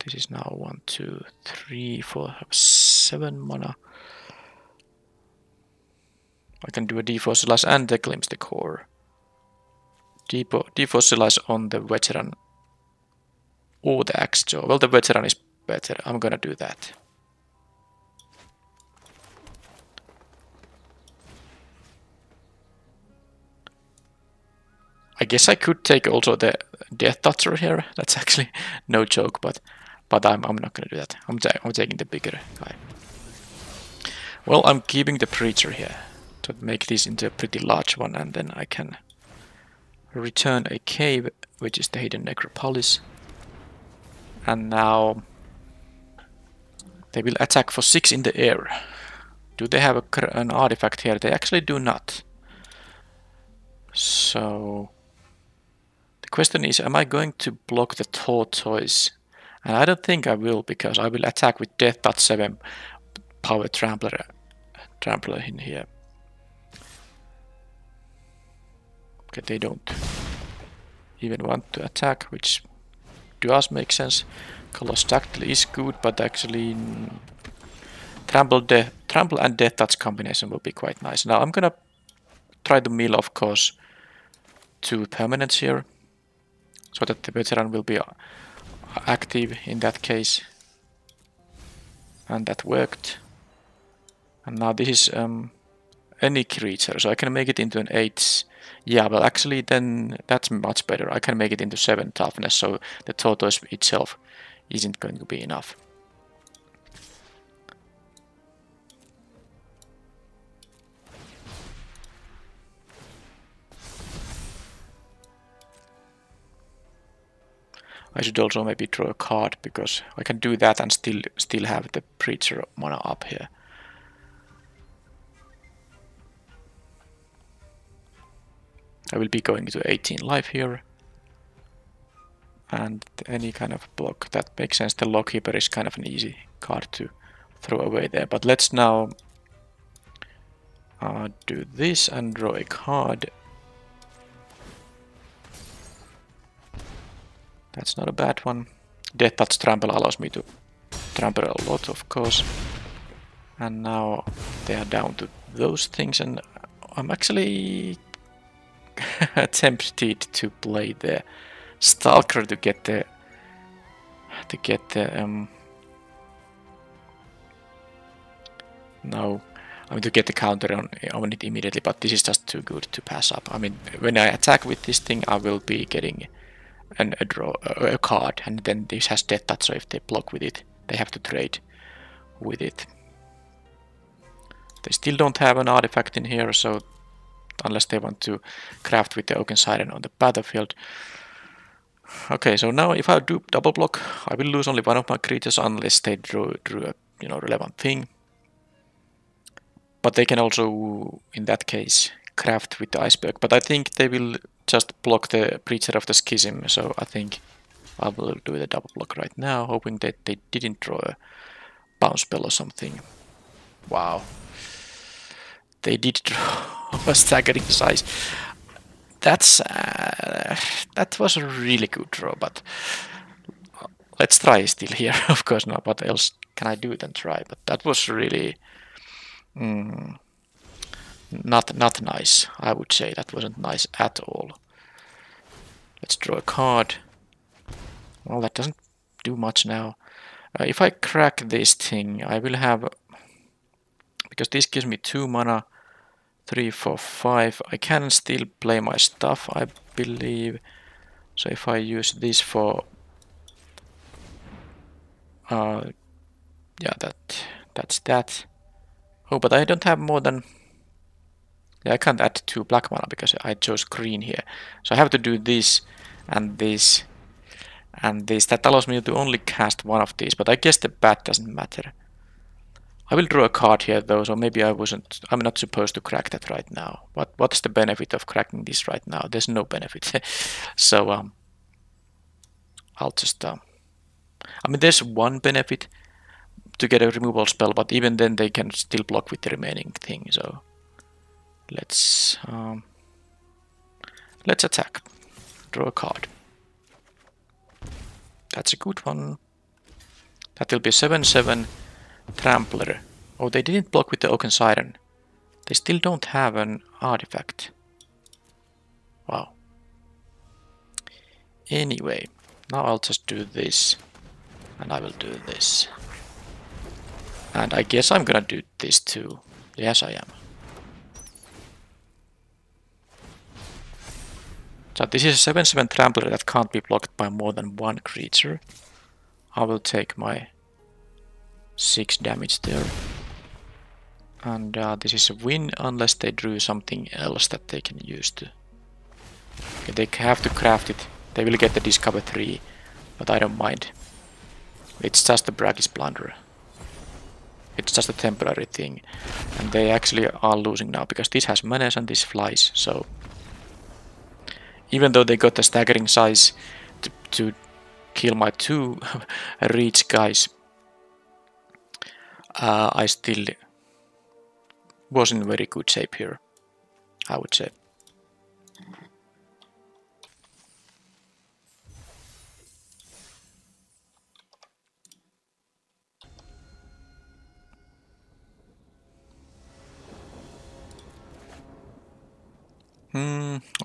This is now 1, 2, 3, 4, 7 mana. I can do a defossilize and the glimpse the core. Defossilize on the veteran or the axe jaw. Well, the veteran is better. I'm gonna do that. I guess I could take also the Death Toucher here. That's actually no joke, but I'm not gonna do that. I'm taking the bigger guy. Well, I'm keeping the Preacher here to make this into a pretty large one, and then I can return a cave, which is the Hidden Necropolis. And now they will attack for 6 in the air. Do they have an artifact here? They actually do not. So the question is, am I going to block the Tortoise? And I don't think I will, because I will attack with Death Touch 7 Power Trampler in here. Okay, they don't even want to attack, which does make sense. Coloss Dactyl is good, but actually Trample and Death Touch combination will be quite nice. Now I'm gonna try to mill, of course, 2 permanents here, so that the veteran will be active in that case. And that worked. And now this is any creature, so I can make it into an 8. Yeah, well actually then that's much better. I can make it into 7 toughness, so the Tortoise itself isn't going to be enough. I should also maybe draw a card, because I can do that and still have the Preacher mana up here. I will be going to 18 life here. And any kind of block, that makes sense. The Lawkeeper is kind of an easy card to throw away there. But let's now do this and draw a card. That's not a bad one. Death Touch Trample allows me to trample a lot, of course. And now they are down to those things, and I'm actually tempted to play the Stalker to get the no, I mean to get the counter on it immediately, but this is just too good to pass up. I mean, when I attack with this thing, I will be getting a card, and then this has Death Touch, so if they block with it, they have to trade with it. They still don't have an artifact in here, so unless they want to craft with the Oaken Siren on the battlefield. Okay, so now if I do double block, I will lose only one of my creatures unless they drew a relevant thing. But they can also, in that case, craft with the Iceberg. But I think they will just block the Preacher of the Schism, so I think I will do the double block right now, hoping that they didn't draw a bounce spell or something. Wow. They did draw a staggering size. That was a really good draw, but let's try still here. Of course not, what else can I do than try? But that was really... Not nice. I would say that wasn't nice at all. Let's draw a card. Well, that doesn't do much now. If I crack this thing, I will have, because this gives me 2 mana, 3, 4, 5. I can still play my stuff, I believe. So if I use this for, yeah, that's that. Oh, but I don't have more than, yeah, I can't add 2 black mana because I chose green here. So I have to do this and this and this. That allows me to only cast one of these, but I guess the bat doesn't matter. I will draw a card here though, so maybe I'm not supposed to crack that right now. What's the benefit of cracking this right now? There's no benefit. So I'll just I mean, there's one benefit to get a removal spell, but even then they can still block with the remaining thing. So let's attack. Draw a card. That's a good one. That will be 7/7 Trampler. Oh, they didn't block with the Oaken Siren. They still don't have an artifact. Wow. Anyway, now I'll just do this. And I will do this. And I guess I'm gonna do this too. Yes, I am. So this is a 7/7 Trampler that can't be blocked by more than one creature. I will take my 6 damage there. And this is a win unless they drew something else that they can use to. Okay, they have to craft it. They will get the Discover 3, but I don't mind. It's just a Bragg's Blunder. It's just a temporary thing. And they actually are losing now because this has menace and this flies. So even though they got the staggering size to kill my 2 reach guys, I still was in very good shape here, I would say.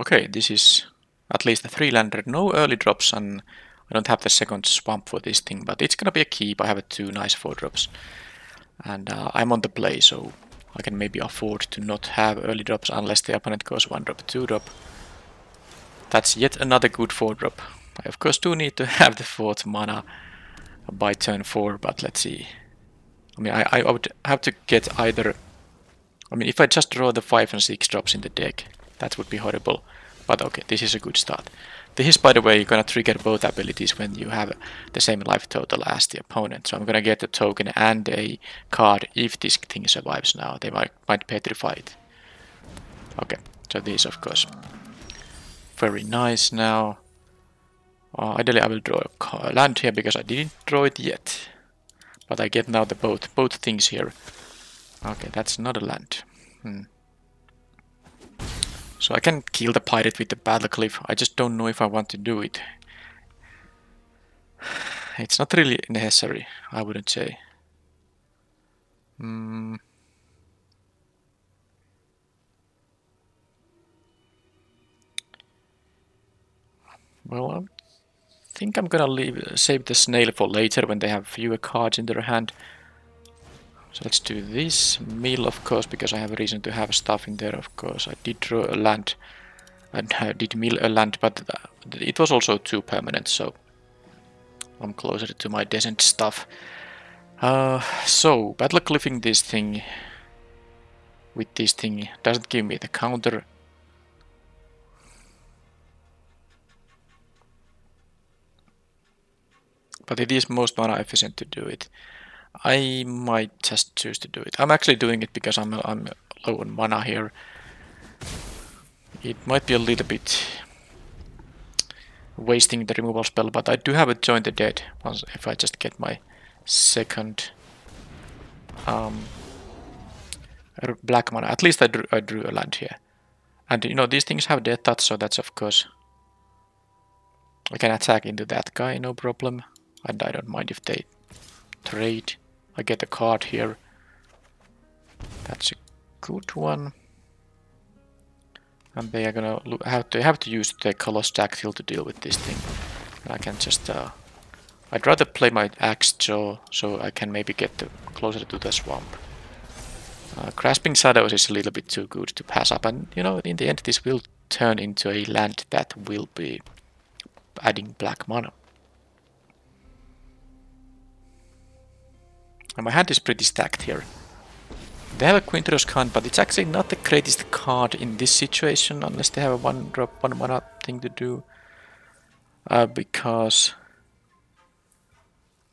Okay, this is at least a 3-lander, no early drops, and I don't have the second swamp for this thing, but it's gonna be a keep. I have 2 nice 4-drops. And I'm on the play, so I can maybe afford to not have early drops unless the opponent goes 1-drop, 2-drop. That's yet another good 4-drop. I of course do need to have the 4th mana by turn 4, but let's see. I mean, I would have to get either... I mean, if I just draw the 5 and 6 drops in the deck, that would be horrible. But okay, this is a good start. This is, by the way, you're gonna trigger both abilities when you have the same life total as the opponent. So I'm gonna get a token and a card if this thing survives now. They might petrify it. Okay, so these, of course, very nice now. Ideally, I will draw a land here because I didn't draw it yet. But I get now the both things here. Okay, that's not a land. So I can kill the pirate with the Battle Cliff. I just don't know if I want to do it. It's not really necessary, I wouldn't say. Well, I think I'm gonna save the snail for later when they have fewer cards in their hand. So let's do this. Mill, of course, because I have a reason to have stuff in there, of course. I did draw a land and did mill a land, but it was also 2 permanent, so I'm closer to my decent stuff. So, Battle Cliffing this thing with this thing doesn't give me the counter. But it is most mana efficient to do it. I might just choose to do it. I'm actually doing it because I'm low on mana here. It might be a little bit wasting the removal spell, but I do have a Join the Dead once if I just get my second black mana. At least I drew a land here. And you know, these things have Death Touch, so that's of course... I can attack into that guy, no problem. And I don't mind if they trade. I get a card here. That's a good one. And they are gonna have to use the Colossus Dactyl to deal with this thing. And I can just I'd rather play my Axe Jaw so I can maybe get closer to the swamp. Grasping Shadows is a little bit too good to pass up, and you know, in the end this will turn into a land that will be adding black mana. And my hand is pretty stacked here. They have a Quinteros card, but it's actually not the greatest card in this situation unless they have a 1-drop, 1 mana thing to do. Because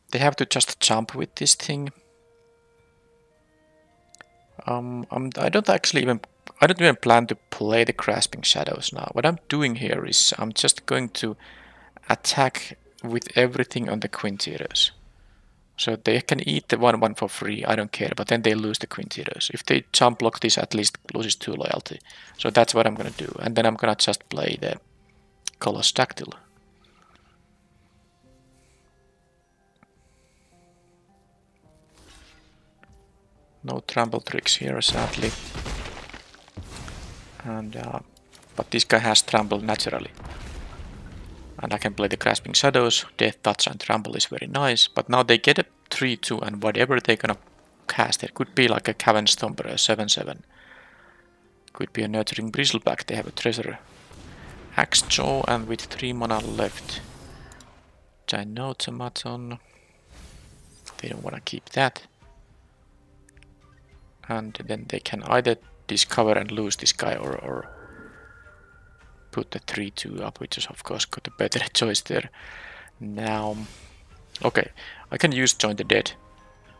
they have to just jump with this thing. I don't even plan to play the Grasping Shadows now. What I'm doing here is I'm just going to attack with everything on the Quinteros. So they can eat the 1/1 for free, I don't care, but then they lose the Quinteros. If they jump block this, at least loses 2 loyalty. So that's what I'm gonna do, and then I'm gonna just play the Colossus Dactyl. No trample tricks here, sadly. And but this guy has trample naturally. And I can play the Grasping Shadows, Death Touch and Trample is very nice, but now they get a 3/2 and whatever they're gonna cast, it could be like a Cavern Stomper, a 7/7. Could be a Nurturing Bristleback, they have a Treasure. Axe Jaw and with 3 mana left. Ginotomaton. They don't wanna keep that. And then they can either discover and lose this guy or put the 3/2 up, which is of course got a better choice there. Now, okay, I can use Join the Dead,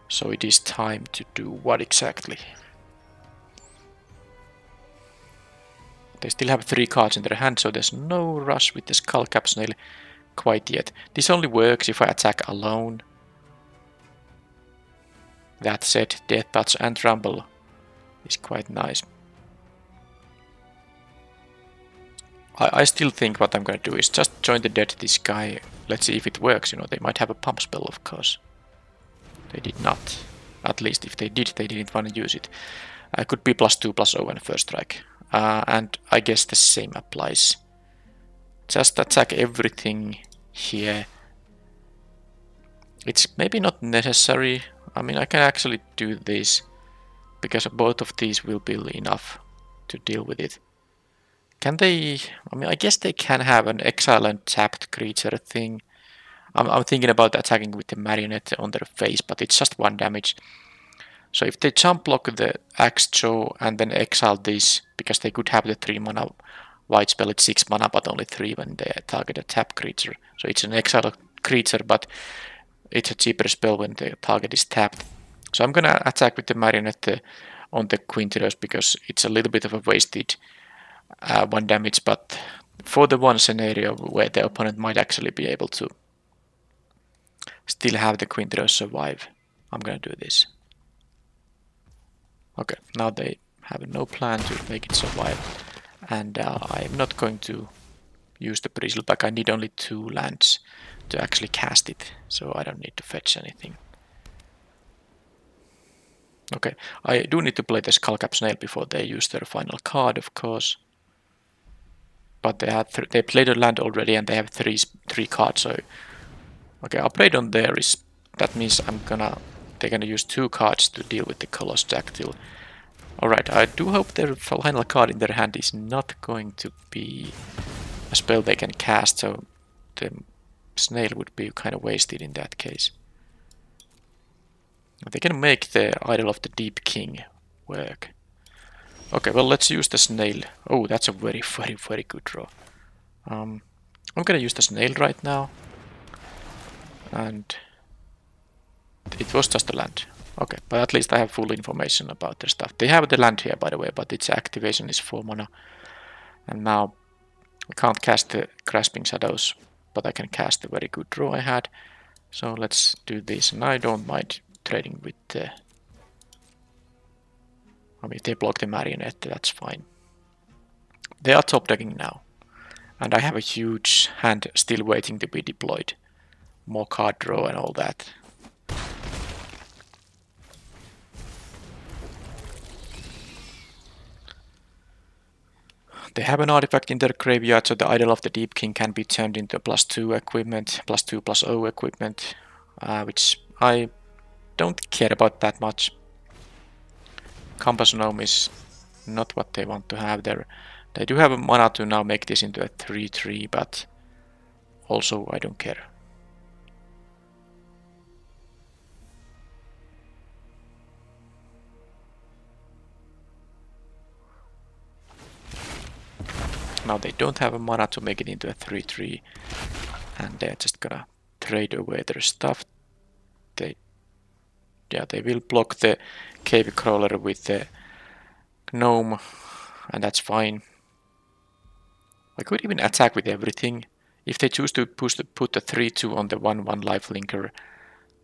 so it is time to do what exactly? They still have 3 cards in their hand, so there's no rush with the Skullcap Snail quite yet. This only works if I attack alone. That said, Death Touch and Trample is quite nice. I still think what I'm gonna do is just Join the Dead this guy. Let's see if it works, you know, they might have a pump spell, of course. They did not. At least if they did, they didn't want to use it. Could be +2/+0 and first strike. And I guess the same applies. Just attack everything here. It's maybe not necessary. I mean, I can actually do this, because both of these will be enough to deal with it. Can they... I mean, I guess they can have an exile and tapped creature thing. I'm thinking about attacking with the Marionette on their face, but it's just 1 damage. So if they jump block the Axe Jaw and then exile this, because they could have the 3 mana white spell, it's 6 mana but only 3 when they target a tap creature. So it's an exile creature, but it's a cheaper spell when the target is tapped. So I'm gonna attack with the Marionette on the Quinteros because it's a little bit of a wasted 1 damage, but for the one scenario where the opponent might actually be able to still have the Quinteros survive, I'm gonna do this. Okay, now they have no plan to make it survive, and I'm not going to use the Bristleback. I need only 2 lands to actually cast it, so I don't need to fetch anything. Okay, I do need to play the Skullcap Snail before they use their final card, of course. But they played a land already and they have 3 cards, so... Okay, upgrade on there is... That means they're gonna use 2 cards to deal with the Colossus Dactyl. Alright, I do hope their final card in their hand is not going to be a spell they can cast, so the snail would be kind of wasted in that case. They can make the Idol of the Deep King work. Okay, well, let's use the snail. Oh, that's a very, very, very good draw. I'm gonna use the snail right now. And it was just a land. Okay, but at least I have full information about their stuff. They have the land here, by the way, but its activation is 4 mana. And now I can't cast the Grasping Shadows, but I can cast the very good draw I had. So let's do this, and I don't mind trading with the... I mean, if they block the Marionette, that's fine. They are top decking now. And I have a huge hand still waiting to be deployed. More card draw and all that. They have an artifact in their graveyard, so the Idol of the Deep King can be turned into a +2 equipment, +2/+0 equipment, which I don't care about that much. Compass Gnome is not what they want to have there. They do have a mana to now make this into a 3/3, but also I don't care. Now they don't have a mana to make it into a 3/3, and they're just gonna trade away their stuff. They will block the Cave Crawler with the Gnome, and that's fine. I could even attack with everything. If they choose to put the 3/2 on the 1/1 lifelinker,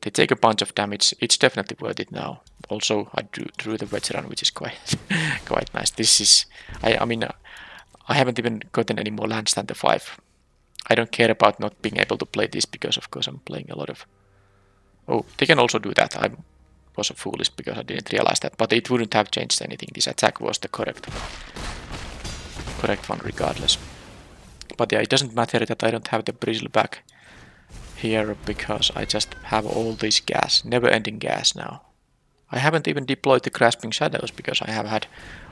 they take a bunch of damage. It's definitely worth it now. Also, I drew the Veteran, which is quite quite nice. This is, I mean, I haven't even gotten any more lands than the 5. I don't care about not being able to play this because, of course, I'm playing a lot of... Oh, they can also do that. I was foolish because I didn't realize that, but it wouldn't have changed anything. This attack was the correct one regardless. But yeah, it doesn't matter that I don't have the Bristleback here because I just have all this gas, never-ending gas now. I haven't even deployed the Grasping Shadows because I have had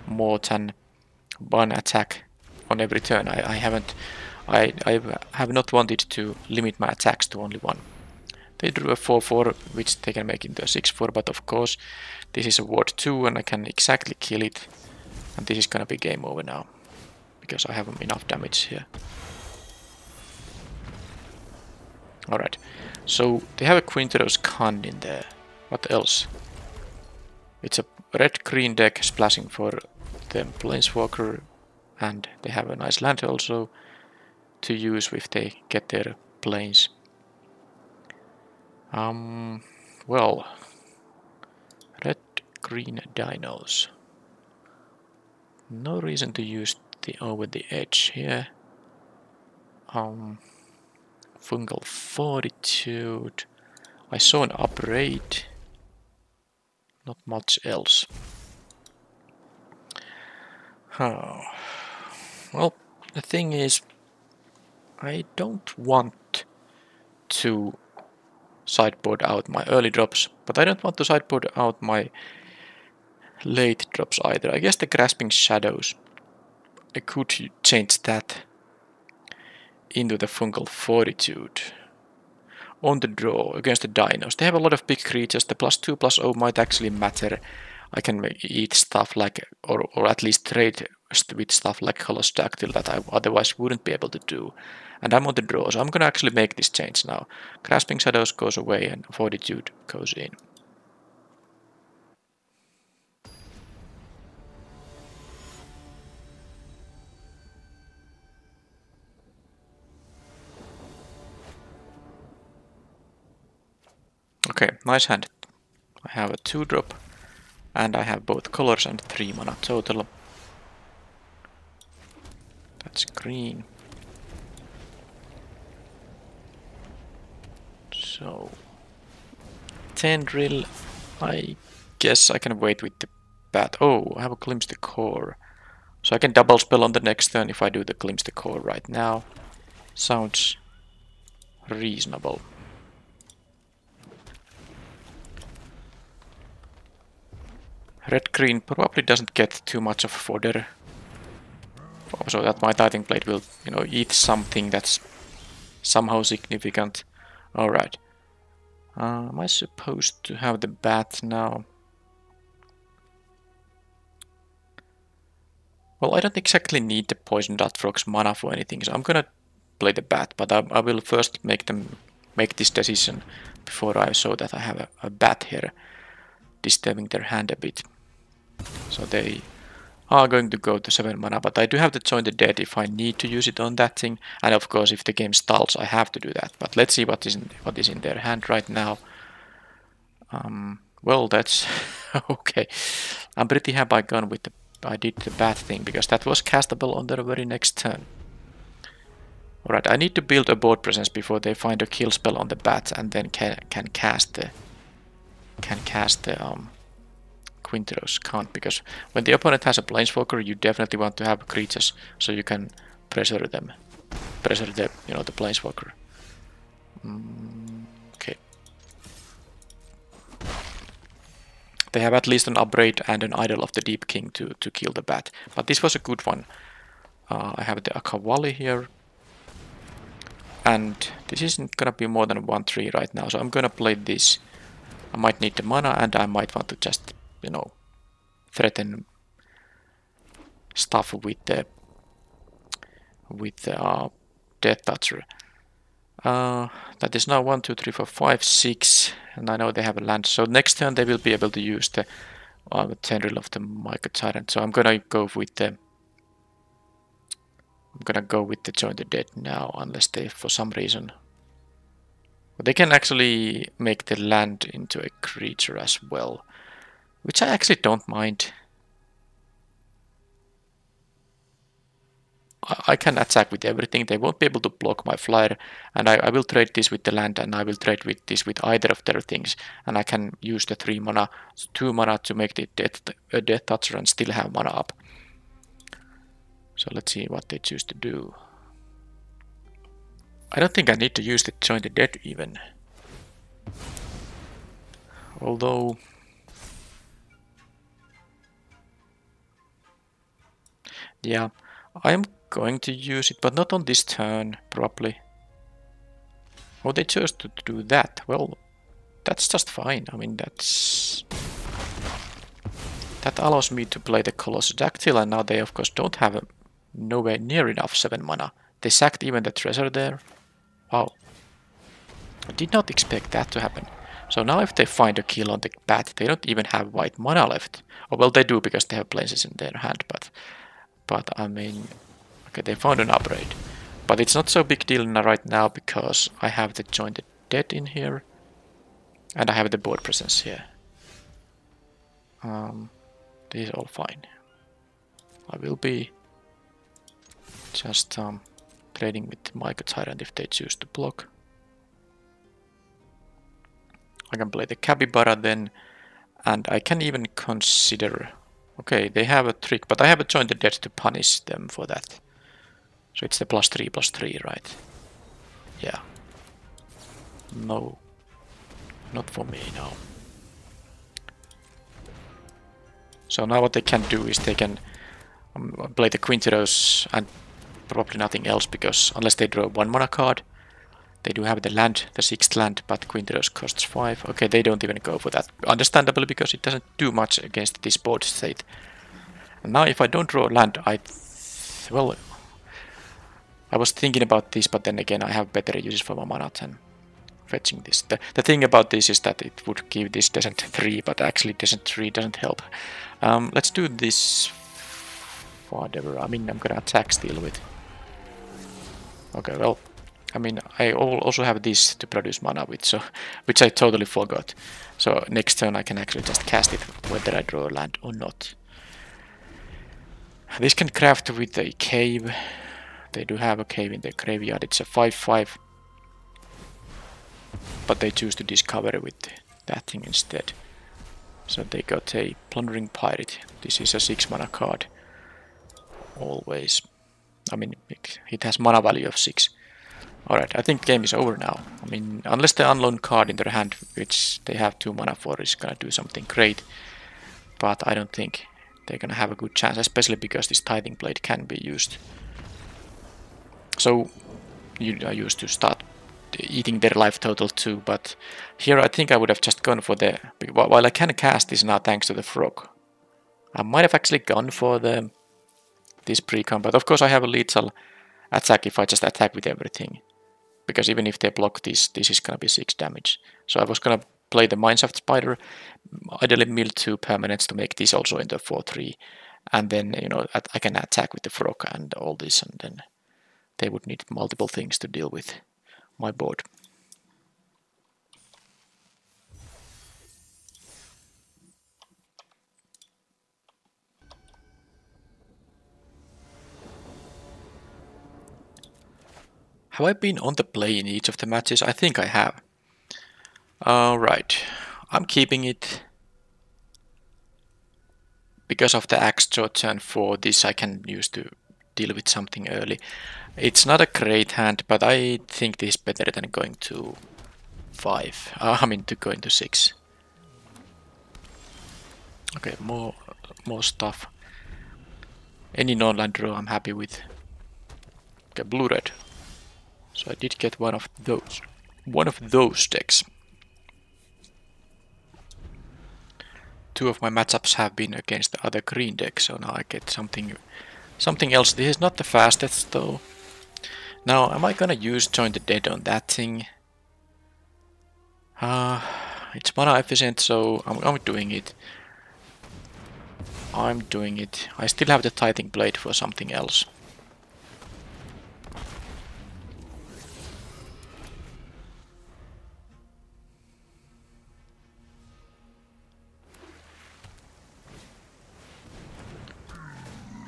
more than one attack on every turn. I have not wanted to limit my attacks to only one. They drew a 4/4, which they can make into a 6/4, but of course this is a ward 2 and I can exactly kill it. And this is gonna be game over now, because I have enough damage here. Alright, so they have a Quinteros Khan in there. What else? It's a red-green deck splashing for the Planeswalker, and they have a nice land also to use if they get their planes. Well, red-green dinos. No reason to use the over the edge here. Fungal Fortitude. I saw an upgrade. Not much else. Oh. Well, the thing is, I don't want to sideboard out my early drops, but I don't want to sideboard out my late drops either. I guess the Grasping Shadows, I could change that into the Fungal Fortitude on the draw against the dinos. They have a lot of big creatures. The +2/+0 might actually matter. I can eat stuff like, or at least trade with stuff like Holostactyl that I otherwise wouldn't be able to do. And I'm on the draw, so I'm gonna actually make this change now. Grasping Shadows goes away and Fortitude goes in. Okay, nice hand. I have a 2-drop, and I have both colors and 3 mana total. That's green. So, Tendril, I guess I can wait with the bat. Oh, I have a Glimpse the Core. So I can double spell on the next turn if I do the Glimpse the Core right now. Sounds reasonable. Red-green probably doesn't get too much of fodder. So that my Tithing Blade will, you know, eat something that's somehow significant. Alright. Am I supposed to have the bat now? Well, I don't exactly need the Poison Dart Frog's mana for anything, so I'm gonna play the bat, but I will first make this decision before I show that I have a bat here disturbing their hand a bit. So they are going to go to 7 mana, but I do have to join the dead if I need to use it on that thing, and of course if the game stalls I have to do that. But let's see what is in their hand right now. Well, that's okay. I'm pretty happy I did the bat thing, because that was castable on the very next turn. Alright, I need to build a board presence before they find a kill spell on the bat and then can cast the Quinteros can't, because when the opponent has a Planeswalker, you definitely want to have creatures so you can pressure them. Pressure the, you know, the Planeswalker. Okay. They have at least an Upbraid and an Idol of the Deep King to kill the bat. But this was a good one. I have the Akavali here. And this isn't gonna be more than 1-3 right now, so I'm gonna play this. I might need the mana, and I might want to just, you know, threaten stuff with the Death Toucher. That is now 1, 2, 3, 4, 5, 6, and I know they have a land. So next turn they will be able to use the Tendril of the Mycah Tyrant. So I'm gonna go with the Join the Dead now, unless they, for some reason, but they can actually make the land into a creature as well, which I actually don't mind. I can attack with everything. They won't be able to block my flyer, and I will trade this with the land, and I will trade with this with either of their things, and I can use the 2 mana to make the Death Toucher and still have mana up. So let's see what they choose to do. I don't think I need to use the Join the Dead even. Although... yeah, I'm going to use it, but not on this turn, probably. Oh, they chose to do that. Well, that's just fine. I mean, that allows me to play the Colossus Dactyl, and now they of course don't have nowhere near enough 7 mana. They sacked even the treasure there. Wow. I did not expect that to happen. So now if they find a kill on the bat, they don't even have white mana left. Oh, well, they do because they have places in their hand, but I mean, okay, they found an upgrade. But it's not so big deal right now because I have the Join the Dead in here, and I have the board presence here. This is all fine. I will be just trading with the Mycah Tyrant if they choose to block. I can play the Capybara then, and I can even consider... okay, they have a trick, but I have a Join the Dead to punish them for that. So it's the +3/+3, right? Yeah. No. Not for me, no. So now what they can do is they can play the Quinteros and probably nothing else, because unless they draw 1 mana card, they do have the land, the 6th land, but Quinteros costs 5. Okay, they don't even go for that. Understandably, because it doesn't do much against this board state. And now if I don't draw land, well, I was thinking about this, but then again I have better uses for my mana than fetching this. The thing about this is that it would give this Descent 3, but actually Descent 3 doesn't help. Let's do this whatever. I mean, I'm gonna attack still with... okay, well, I mean, I also have this to produce mana with, so which I totally forgot. So next turn I can actually just cast it whether I draw a land or not. This can craft with a cave. They do have a cave in the graveyard. It's a 5/5. But they choose to discover with that thing instead. So they got a Plundering Pirate. This is a 6 mana card. Always. I mean, it has mana value of 6. Alright, I think game is over now. I mean, unless the Unloaned card in their hand, which they have 2 mana for, is gonna do something great. But I don't think they're gonna have a good chance, especially because this Tithing Blade can be used. So, you are used to start eating their life total too, but here I think I would have just gone for the... while I can cast this now thanks to the frog, I might have actually gone for this precon, but of course I have a lethal attack if I just attack with everything. Because even if they block this, this is gonna be 6 damage. So I was gonna play the Mineshaft Spider, ideally mill 2 permanents to make this also into 4/3, and then, you know, I can attack with the frog and all this, and then they would need multiple things to deal with my board. Have I been on the play in each of the matches? I think I have. Alright, I'm keeping it. because of the Axe Jaw turn 4, this I can use to deal with something early. It's not a great hand, but I think this is better than going to 5. I mean to going to 6. Okay, more stuff. Any non-land draw I'm happy with. Okay, blue-red. So I did get one of those. One of those decks. 2 of my matchups have been against the other green deck, so now I get something else. This is not the fastest though. Now, am I gonna use Join the Dead on that thing? It's mana efficient, so I'm doing it. I'm doing it. I still have the Tithing Blade for something else.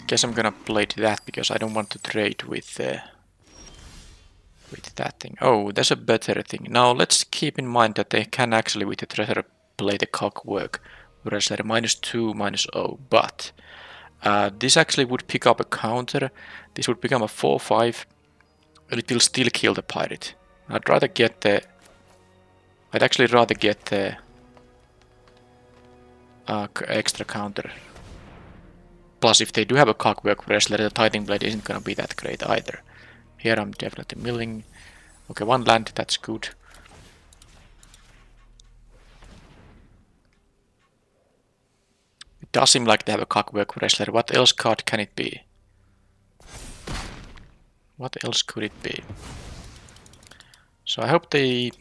Guess I'm gonna play that because I don't want to trade with that thing. Oh, there's a better thing. Now let's keep in mind that they can actually with the treasure play the Clockwork Wrestler -2, -0, but this actually would pick up a counter. This would become a 4/5, and it will still kill the pirate. I'd actually rather get the extra counter. Plus, if they do have a Clockwork Wrestler, the Tithing Blade isn't gonna be that great either. Here I'm definitely milling. Okay, 1 land, that's good. It does seem like they have a Clockwork Wrestler. What else card can it be? What else could it be? So I hope they...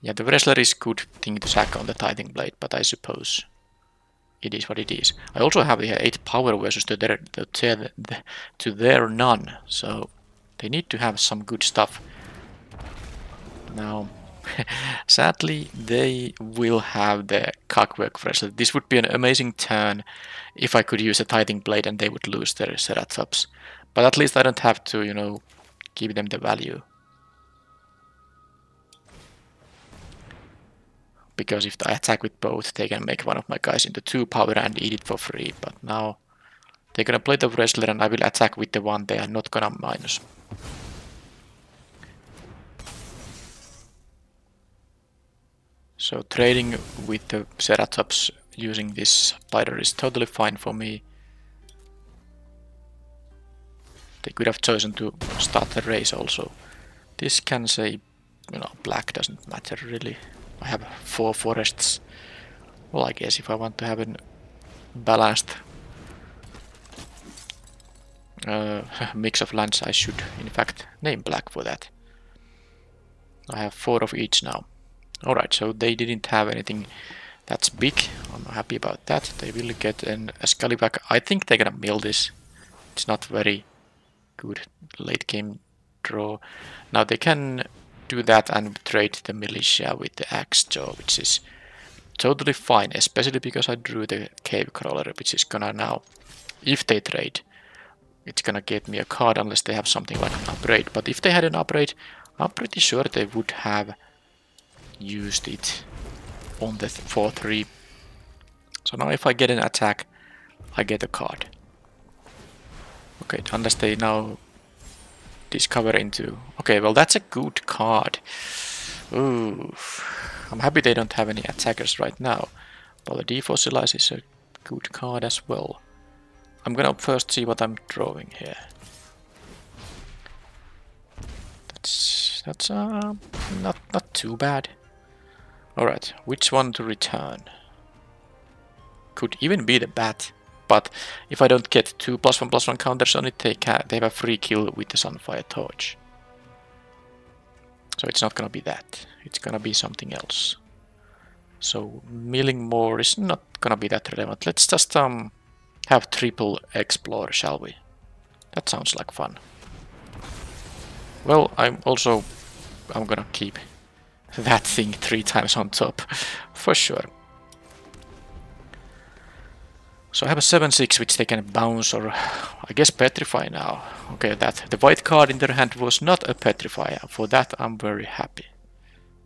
Yeah, the Wrestler is good thing to sack on the Tithing Blade, but I suppose it is what it is. I also have here 8 power versus to their none, so they need to have some good stuff. Now, sadly, they will have the Clockwork Wrestler. This would be an amazing turn if I could use a Tithing Blade and they would lose their Ceratops. But at least I don't have to, you know, give them the value. Because if I attack with both, they can make one of my guys into 2 power and eat it for free. But now they're gonna play the Wrestler and I will attack with the one they are not gonna minus. So trading with the Ceratops using this spider is totally fine for me. They could have chosen to start the race also. This can say, you know, black doesn't matter really. I have 4 forests. Well, I guess if I want to have a balanced mix of lands, I should in fact name black for that. I have 4 of each now. Alright, so they didn't have anything that's big. I'm happy about that. They will get a Scallyback. I think they're gonna mill this. It's not very good late game draw. Now they can do that and trade the militia with the Axe Jaw, which is totally fine, especially because I drew the Cave Crawler, which is gonna now, if they trade, it's gonna get me a card unless they have something like an upgrade. But if they had an upgrade, I'm pretty sure they would have used it on the 4/3. So now if I get an attack, I get a card. Okay, unless they now discover into... Okay, well that's a good card. Ooh, I'm happy they don't have any attackers right now. But the Defossilize is a good card as well. I'm gonna first see what I'm drawing here. That's not too bad. Alright, which one to return? Could even be the bat. But if I don't get 2 +1/+1 counters on it, they have a free kill with the Sunfire Torch. So it's not gonna be that. It's gonna be something else. So milling more is not gonna be that relevant. Let's just have triple explore, shall we? That sounds like fun. Well, I'm gonna keep that thing 3 times on top, for sure. So I have a 7/6 which they can bounce or I guess petrify now. Okay, that the white card in their hand was not a petrify. For that I'm very happy.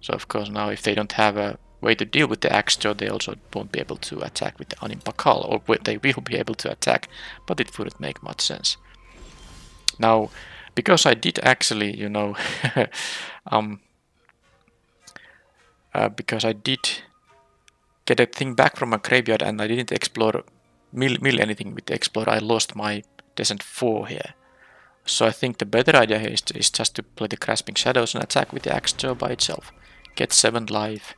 So of course now if they don't have a way to deal with the Axejaw, they also won't be able to attack with the Animpakal, or they will be able to attack, but it wouldn't make much sense. Now, because I did actually, you know, because I did get a thing back from my graveyard and I didn't explore mill anything with the Explorer, I lost my Descent 4 here. So I think the better idea here is just to play the Grasping Shadows and attack with the Axejaw by itself. Get 7 life.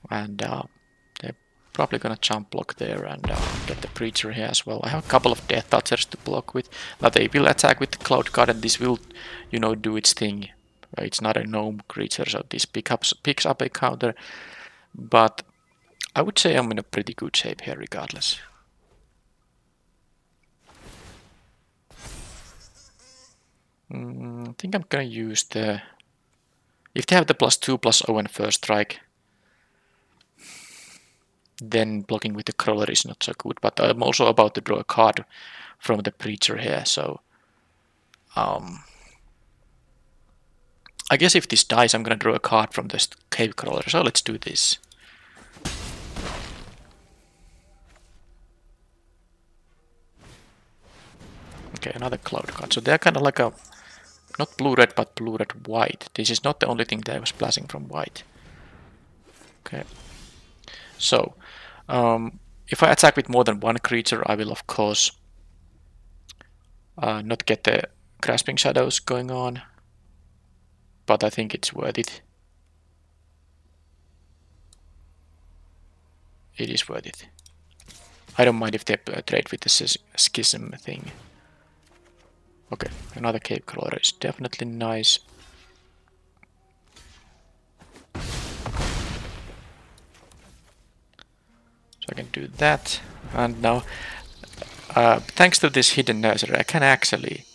And they're probably gonna jump block there and get the Preacher here as well. I have a couple of Death Touchers to block with. Now they will attack with the Cloud Guard and this will, you know, do its thing. It's not a gnome creature, so this picks up a counter. But I would say I'm in a pretty good shape here regardless. I think I'm gonna use the... If they have the +2/+0 and first strike, then blocking with the Crawler is not so good. But I'm also about to draw a card from the Preacher here, so... I guess if this dies, I'm gonna draw a card from this Cave Crawler, so let's do this. Okay, another Cloud card. So they're kind of like a... Not blue-red, but blue-red-white. This is not the only thing that I was splashing from white. Okay. So, if I attack with more than one creature, I will of course not get the Grasping Shadows going on. But I think it's worth it. It is worth it. I don't mind if they trade with the Schism thing. Okay, another Cave Crawler is definitely nice. So I can do that. And now, thanks to this Hidden Nursery, I can actually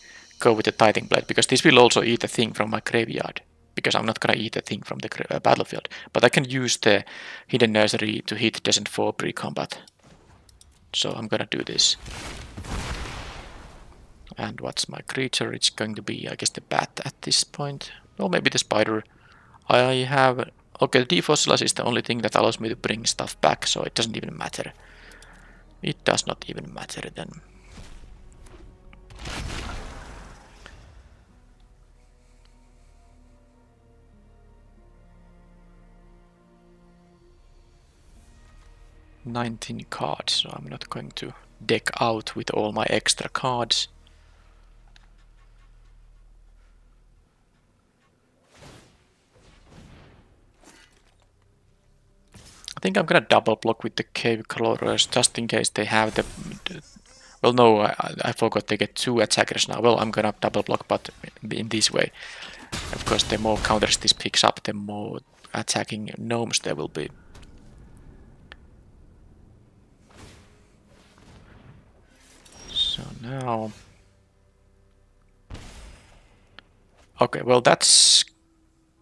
go with the Tithing Blade, because this will also eat a thing from my graveyard. Because I'm not gonna eat a thing from the battlefield. But I can use the Hidden Nursery to hit Descent 4 pre-combat. So I'm gonna do this. And what's my creature? It's going to be, I guess, the bat at this point. Or maybe the spider. I have... Okay, the Defossilize is the only thing that allows me to bring stuff back, so it doesn't even matter. It does not even matter then. $19 cards, so I'm not going to deck out with all my extra cards. I think I'm gonna double block with the Cave Crawlers just in case they have the... Well, no, I forgot they get 2 attackers now. Well, I'm gonna double block, but in this way. Of course, the more counters this picks up, the more attacking gnomes there will be. So now... Okay, well that's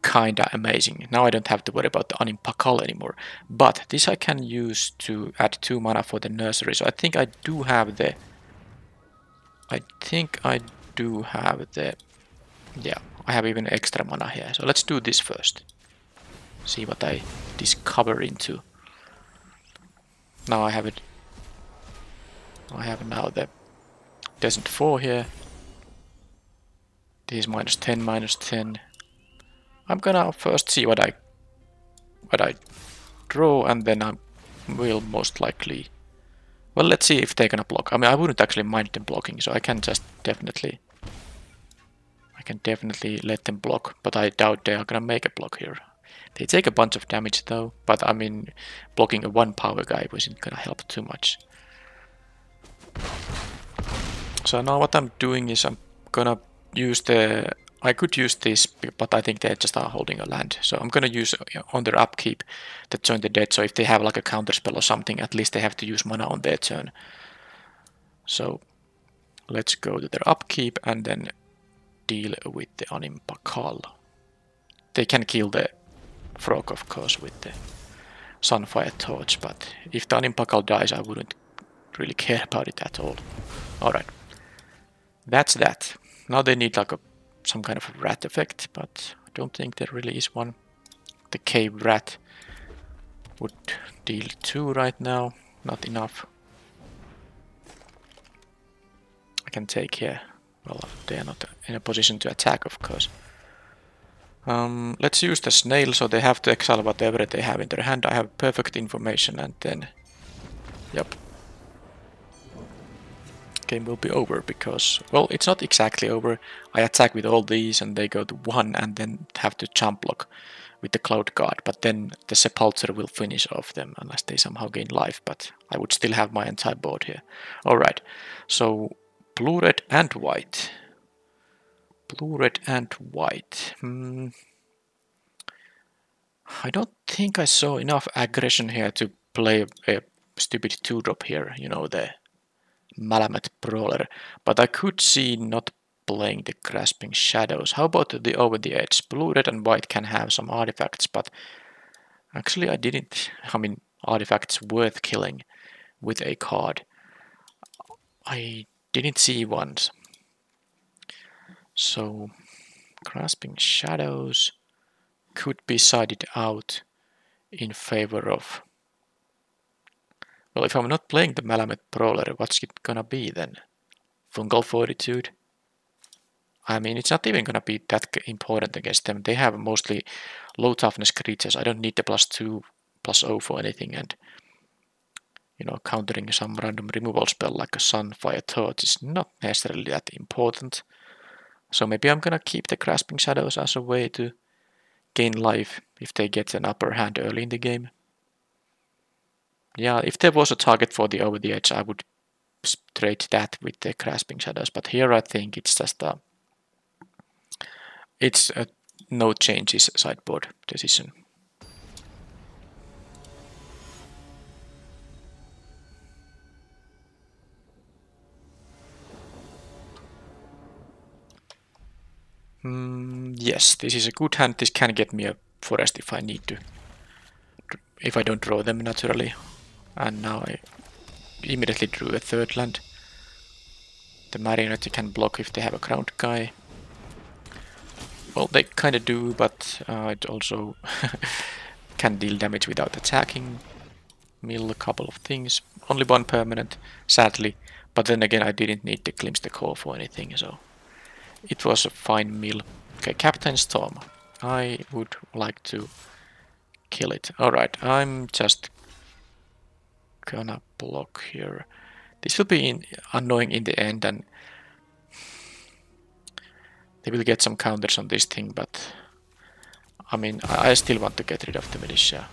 kinda amazing. Now I don't have to worry about the Animpakal anymore. But this I can use to add 2 mana for the nursery. So I think I do have the... Yeah, I have even extra mana here. So let's do this first. See what I discover into. Now I have it. I have now the Descent 4 here. This is -10, -10. I'm gonna first see what I draw, and then I will most likely... Well, let's see if they're gonna block. I mean, I wouldn't actually mind them blocking, so I can just definitely... I can definitely let them block, but I doubt they are gonna make a block here. They take a bunch of damage though, but I mean, blocking a 1 power guy wasn't gonna help too much. So now what I'm doing is I'm gonna use the... I could use this, but I think they just are holding a land. So I'm gonna use on their upkeep the Join the Dead. So if they have like a counter spell or something, at least they have to use mana on their turn. So let's go to their upkeep and then deal with the Animpakal. They can kill the frog, of course, with the Sunfire Torch, but if the Animpakal dies, I wouldn't really care about it at all. Alright, that's that. Now they need like some kind of a rat effect, but I don't think there really is one. the Cave Rat would deal 2 right now. Not enough. I can take here. Well, they are not in a position to attack, of course. Let's use the snail, so they have to exile whatever they have in their hand. I have perfect information, and then... Yep. Game will be over, because... Well, it's not exactly over. I attack with all these, and they go to 1, and then have to jump block with the Cloud Guard. But then the Sepulcher will finish off them, unless they somehow gain life. But I would still have my entire board here. Alright, so... Blue, red, and white. Blue, red, and white. I don't think I saw enough aggression here to play a stupid 2-drop here, you know, the Malamet Brawler. But I could see not playing the Grasping Shadows. How about the Over the Edge? Blue, red, and white can have some artifacts, but actually I didn't. I mean, artifacts worth killing with a card. I didn't see ones. So, Grasping Shadows could be sided out in favor of... Well, if I'm not playing the Malamet Brawler, what's it gonna be then? Fungal Fortitude? I mean, it's not even gonna be that important against them. They have mostly low toughness creatures. I don't need the +2/+0 for anything, and you know, countering some random removal spell like a Sunfire Torch is not necessarily that important. So maybe I'm gonna keep the Grasping Shadows as a way to gain life if they get an upper hand early in the game. Yeah, if there was a target for the Over the Edge, I would trade that with the Grasping Shadows. But here I think it's just a... It's a no changes sideboard decision. Yes, this is a good hand. This can get me a forest if I need to. If I don't draw them naturally. And now I immediately drew a 3rd land. The Marionette can block if they have a ground guy. Well, they kinda do, but it also can deal damage without attacking. Mill a couple of things. Only 1 permanent, sadly. But then again, I didn't need to glimpse the core for anything, so... It was a fine mill. Okay, Captain Storm. I would like to kill it. Alright, I'm just gonna block here. This will be annoying in the end, and they will get some counters on this thing, but I mean, I still want to get rid of the militia.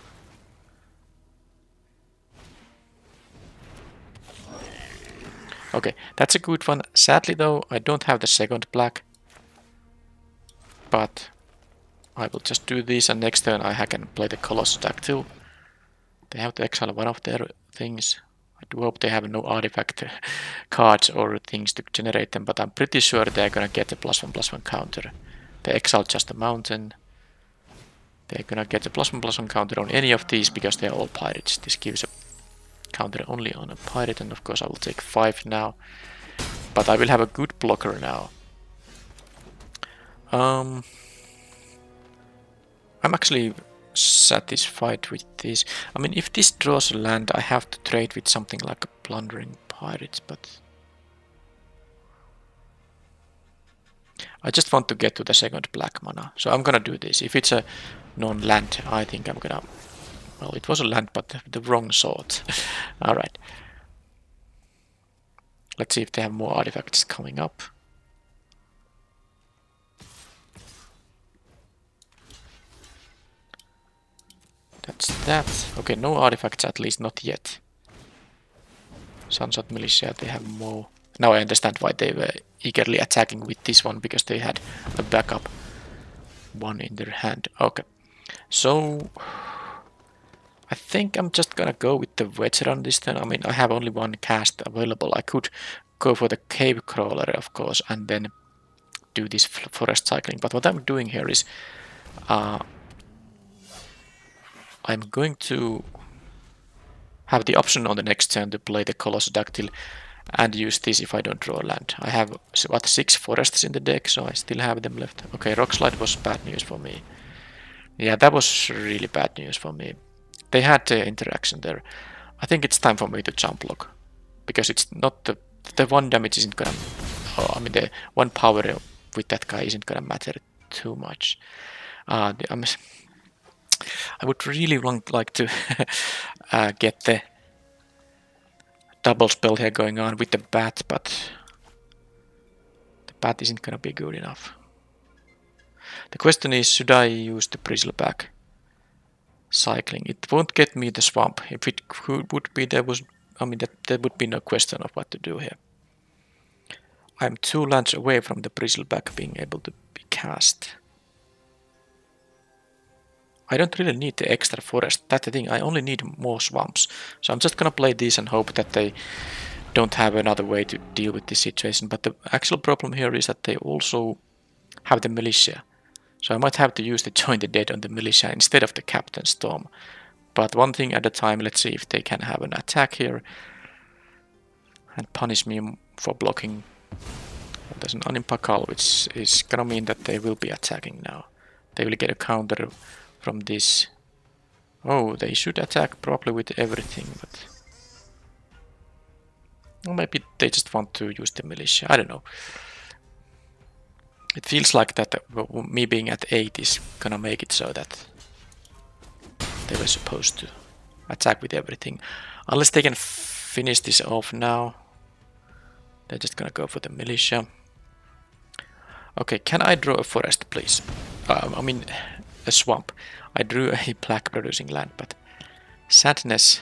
Okay, that's a good one. Sadly though, I don't have the 2nd black. But I will just do this, and next turn I can play the Colossus Dactyl. They have to exile one of their things. I do hope they have no artifact cards or things to generate them, but I'm pretty sure they're gonna get a +1/+1 counter. They exile just a mountain. They're gonna get a +1/+1 counter on any of these because they're all pirates. This gives a counter only on a pirate, and of course I will take 5 now. But I will have a good blocker now. I'm actually satisfied with this. I mean, if this draws a land, I have to trade with something like a Plundering Pirates, but... I just want to get to the 2nd black mana, so I'm gonna do this. If it's a non-land, I think I'm gonna... Well, it was a land, but the wrong sort. Alright. Let's see if they have more artifacts coming up. That's that. Okay, no artifacts, at least not yet. Sunshot Militia, they have more. Now I understand why they were eagerly attacking with this one, because they had a backup one in their hand. Okay, so I think I'm just gonna go with the Veteran this turn. I mean, I have only 1 cast available. I could go for the Cave Crawler, of course, and then do this forest cycling. But what I'm doing here is I'm going to have the option on the next turn to play the Colossus Dactyl and use this if I don't draw a land. I have, what, 6 forests in the deck, so I still have them left. Okay, Rockslide was bad news for me. Yeah, that was really bad news for me. They had the interaction there. I think it's time for me to jump block. Because it's not the one damage isn't gonna... Oh, I mean, the one power with that guy isn't gonna matter too much. I would really like to get the double spell here going on with the bat, but the bat isn't gonna be good enough. The question is, should I use the Bristleback cycling? It won't get me the swamp. If it would be, there would be no question of what to do here. I'm 2 lands away from the Bristleback being able to be cast. I don't really need the extra forest. That's the thing, I only need more swamps. So I'm just gonna play these and hope that they don't have another way to deal with this situation. But the actual problem here is that they also have the militia. So I might have to use the Join the Dead on the militia instead of the Captain Storm. But one thing at a time, let's see if they can have an attack here and punish me for blocking. There's an Animpakal, which is gonna mean that they will be attacking now. They will get a counter from this. Oh, they should attack probably with everything, but... Or maybe they just want to use the militia, I don't know. It feels like that me being at 8 is gonna make it so that they were supposed to attack with everything. Unless they can finish this off now. They're just gonna go for the militia. Okay, can I draw a forest, please? I mean, a swamp. I drew a black producing land, but sadness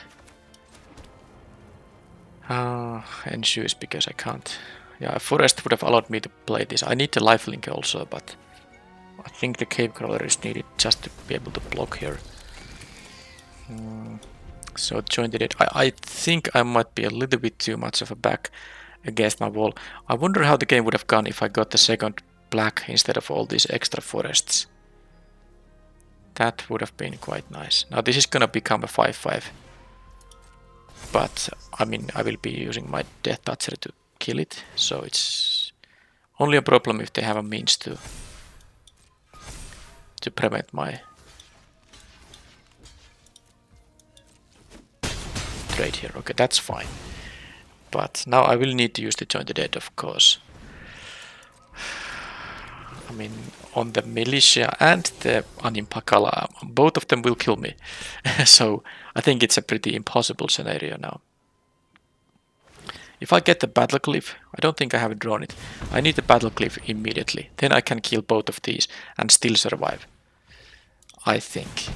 ensues because I can't. Yeah, a forest would have allowed me to play this. I need the lifelink also, but I think the cave crawler is needed just to be able to block here. So Join the Dead. I think I might be a little bit too much of a back against my wall. I wonder how the game would have gone if I got the second black instead of all these extra forests. That would have been quite nice. Now this is gonna become a 5-5. But I mean, I will be using my Death Toucher to kill it, so it's only a problem if they have a means to prevent my trade here. Okay, that's fine. But now I will need to use the Join the Dead, of course. I mean, on the militia and the Animpakala, both of them will kill me. So I think it's a pretty impossible scenario now. If I get the Battle Cliff, I don't think I have drawn it. I need the Battle Cliff immediately. Then I can kill both of these and still survive. I think.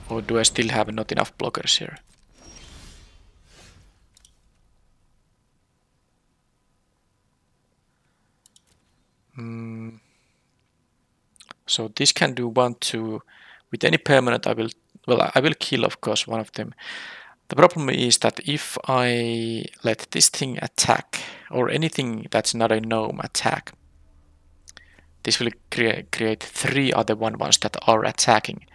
Or do I still have not enough blockers here? So this can do 1, 2. With any permanent I will kill, of course, one of them. The problem is that if I let this thing attack, or anything that's not a gnome attack, this will create 3 other 1/1s that are attacking.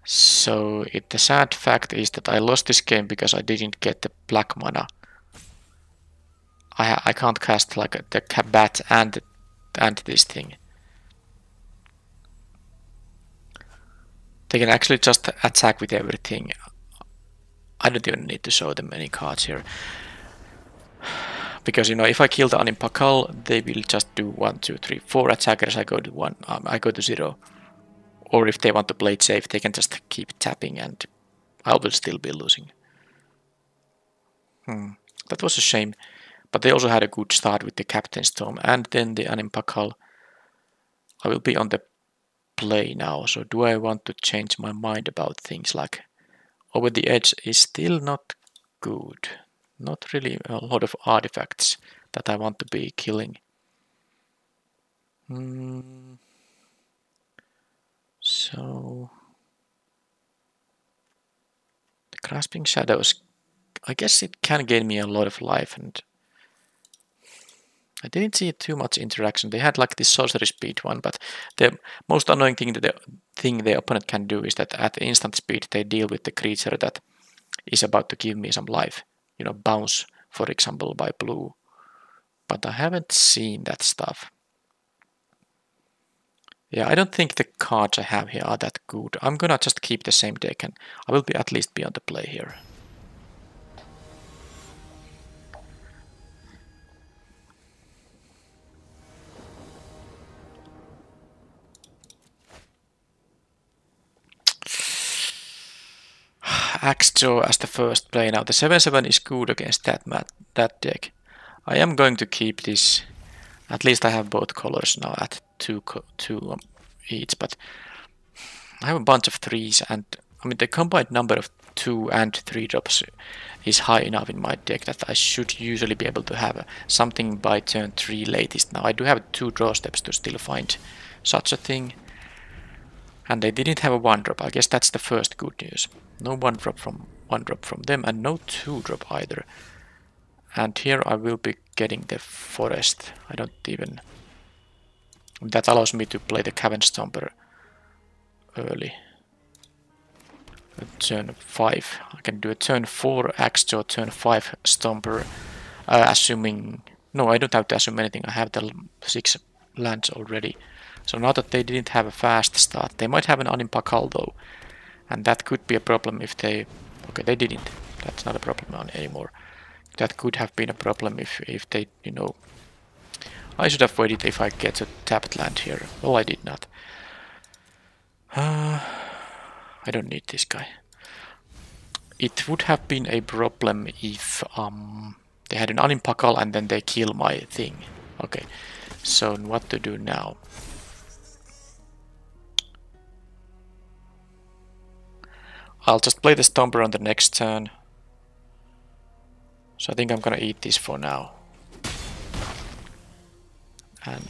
So the sad fact is that I lost this game because I didn't get the black mana. I can't cast like the bat and this thing. They can actually just attack with everything. I don't even need to show them any cards here. Because, you know, if I kill the Animpakal, they will just do 1, 2, 3, 4 attackers. I go to 1, I go to 0. Or if they want to play it safe, they can just keep tapping and I will still be losing. That was a shame. But they also had a good start with the Captain Storm and then the Animpakal. I will be on the play now, so do I want to change my mind about things like Over the Edge is still not good. Not really a lot of artifacts that I want to be killing. So the Grasping Shadows, I guess it can gain me a lot of life, and I didn't see too much interaction. They had like this sorcery speed one, but the most annoying thing that the opponent can do is that at the instant speed they deal with the creature that is about to give me some life. You know, bounce, for example, by blue. But I haven't seen that stuff. Yeah, I don't think the cards I have here are that good. I'm gonna just keep the same deck and I will at least be on the play here. Axjo as the first play now. The 7/7 is good against that deck. I am going to keep this. At least I have both colors now at two each, but I have a bunch of threes, and I mean the combined number of 2 and 3 drops is high enough in my deck that I should usually be able to have something by turn 3 latest. Now I do have 2 draw steps to still find such a thing. And they didn't have a 1-drop. I guess that's the first good news. No 1-drop from them, and no 2-drop either. And here I will be getting the forest. I don't even... That allows me to play the Cavern Stomper early. Turn 5. I can do a turn 4 Axjo, turn 5 Stomper, assuming... No, I don't have to assume anything. I have the 6 lands already. So now that they didn't have a fast start, they might have an Animpakal though. And that could be a problem if they... Okay, they didn't. That's not a problem anymore. That could have been a problem if they, you know... I should have waited if I get a tapped land here. Well, I did not. I don't need this guy. It would have been a problem if they had an Animpakal and then they kill my thing. Okay, so what to do now? I'll just play the Stomper on the next turn. So I think I'm gonna eat this for now. And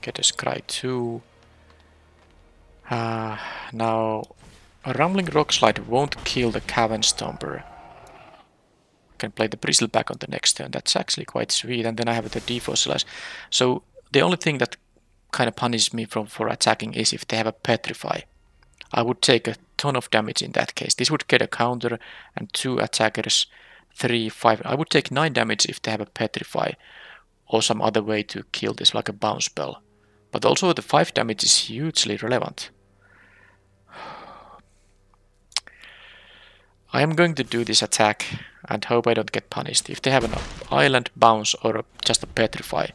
get a Scry 2. Now, a Rumbling Rockslide won't kill the Cavern Stomper. I can play the Bristleback on the next turn. That's actually quite sweet. And then I have the Defossilize. So the only thing that kind of punishes me for attacking is if they have a Petrify. I would take a ton of damage in that case. This would get a counter and 2 attackers, 3, 5. I would take 9 damage if they have a Petrify or some other way to kill this, like a bounce spell. But also the 5 damage is hugely relevant. I am going to do this attack and hope I don't get punished. If they have an island, bounce, or just a Petrify,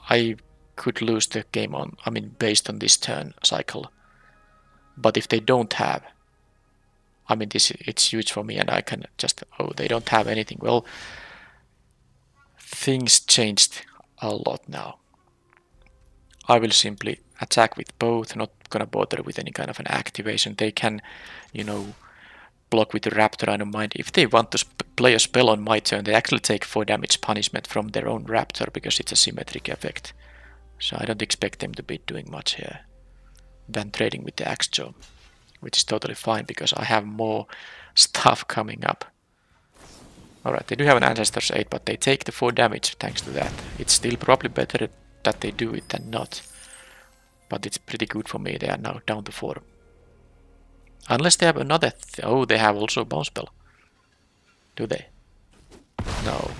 I could lose the game on, I mean, based on this turn cycle. But if they don't have, I mean, it's huge for me and I can just, oh, they don't have anything. Well, things changed a lot now. I will simply attack with both, not gonna bother with any kind of an activation. They can, you know, block with the Raptor, I don't mind. If they want to play a spell on my turn, they actually take 4 damage punishment from their own Raptor because it's a symmetric effect. So I don't expect them to be doing much here than trading with the Axjo, which is totally fine because I have more stuff coming up. Alright, they do have an Ancestors 8, but they take the 4 damage thanks to that. It's still probably better that they do it than not. But it's pretty good for me, they are now down to 4. Unless they have another... oh, they have also a bounce spell. Do they? No.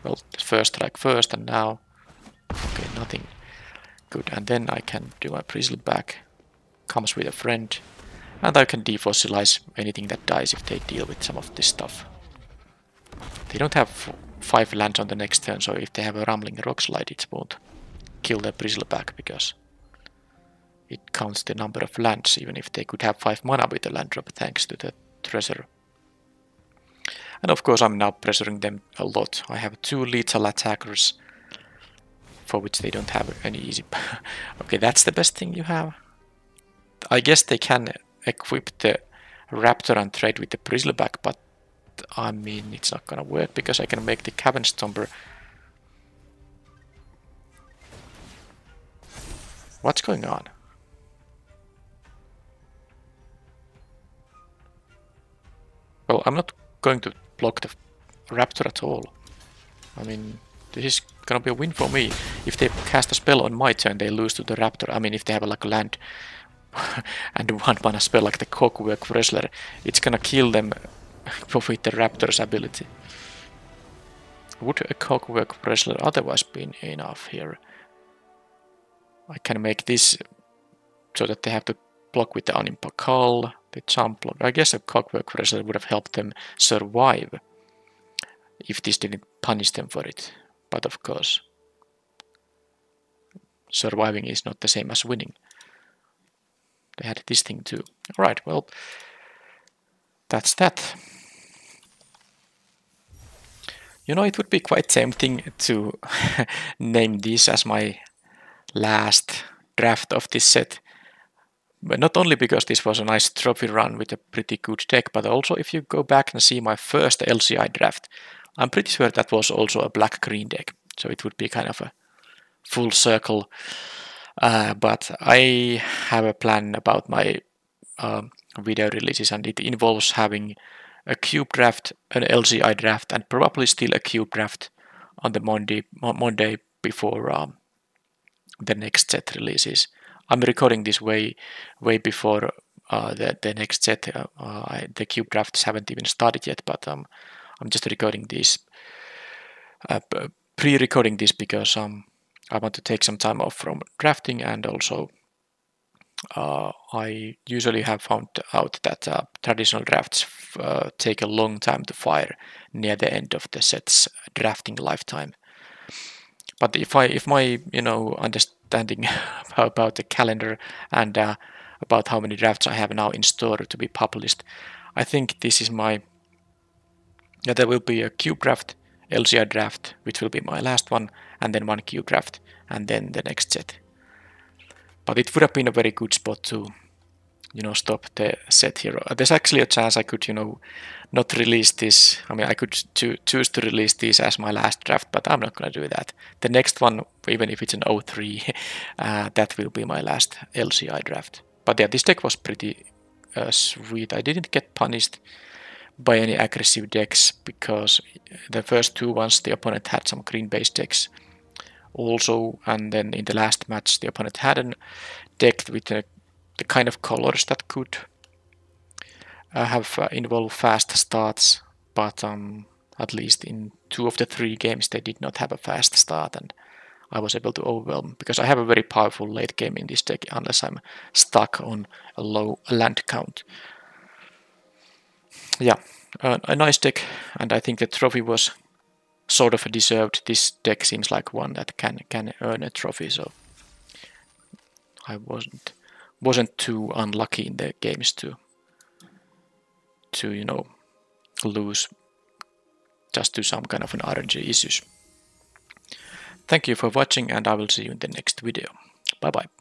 Well, first strike first and now... Okay, nothing. Good, and then I can do my Bristleback. Comes with a friend. And I can defossilize anything that dies if they deal with some of this stuff. They don't have 5 lands on the next turn, so if they have a Rumbling Rockslide, it won't kill the Bristleback because it counts the number of lands, even if they could have 5 mana with the land drop thanks to the treasure. And of course I'm now pressuring them a lot. I have 2 lethal attackers for which they don't have any easy... Okay, that's the best thing you have. I guess they can equip the Raptor and trade with the Bristleback, but I mean, it's not gonna work because I can make the Cavern Stomper. What's going on? Well, I'm not going to block the Raptor at all. I mean, this is gonna be a win for me. If they cast a spell on my turn, they lose to the Raptor. I mean, if they have like a land and 1 mana spell like the Clockwork Wrestler, it's gonna kill them with the Raptor's ability. Would a Clockwork Wrestler otherwise been enough here? I can make this so that they have to block with the Animpakal, the jump block. I guess a Clockwork Wrestler would have helped them survive if this didn't punish them for it. But of course, surviving is not the same as winning. They had this thing too. Alright, well, that's that. You know, it would be quite tempting to name this as my last draft of this set. But not only because this was a nice trophy run with a pretty good deck, but also if you go back and see my first LCI draft, I'm pretty sure that was also a black-green deck. So it would be kind of a full circle. But I have a plan about my video releases, and it involves having a cube draft, an LCI draft, and probably still a cube draft on the Monday before the next set releases. I'm recording this way before the next set. The cube drafts haven't even started yet, but I'm just recording this, pre-recording this because I want to take some time off from drafting, and also I usually have found out that traditional drafts take a long time to fire near the end of the set's drafting lifetime. But if my understanding about the calendar and about how many drafts I have now in store to be published, I think this is there will be a cube draft, LCI draft, which will be my last one, and then one cube draft, and then the next set. But it would have been a very good spot to, stop the set here. There's actually a chance I could, not release this. I mean, I could choose to release this as my last draft, but I'm not going to do that. The next one, even if it's an 03, that will be my last LCI draft. But yeah, this deck was pretty sweet. I didn't get punished by any aggressive decks because the first two ones the opponent had some green-based decks also, and then in the last match the opponent had a deck with the kind of colors that could involve fast starts, but at least in 2 of the 3 games they did not have a fast start, and I was able to overwhelm because I have a very powerful late game in this deck unless I'm stuck on a low land count. Yeah, a nice deck, and I think the trophy was sort of deserved. This deck seems like one that can earn a trophy, so I wasn't too unlucky in the games to lose just to some kind of an RNG issues. Thank you for watching, and I will see you in the next video. Bye bye.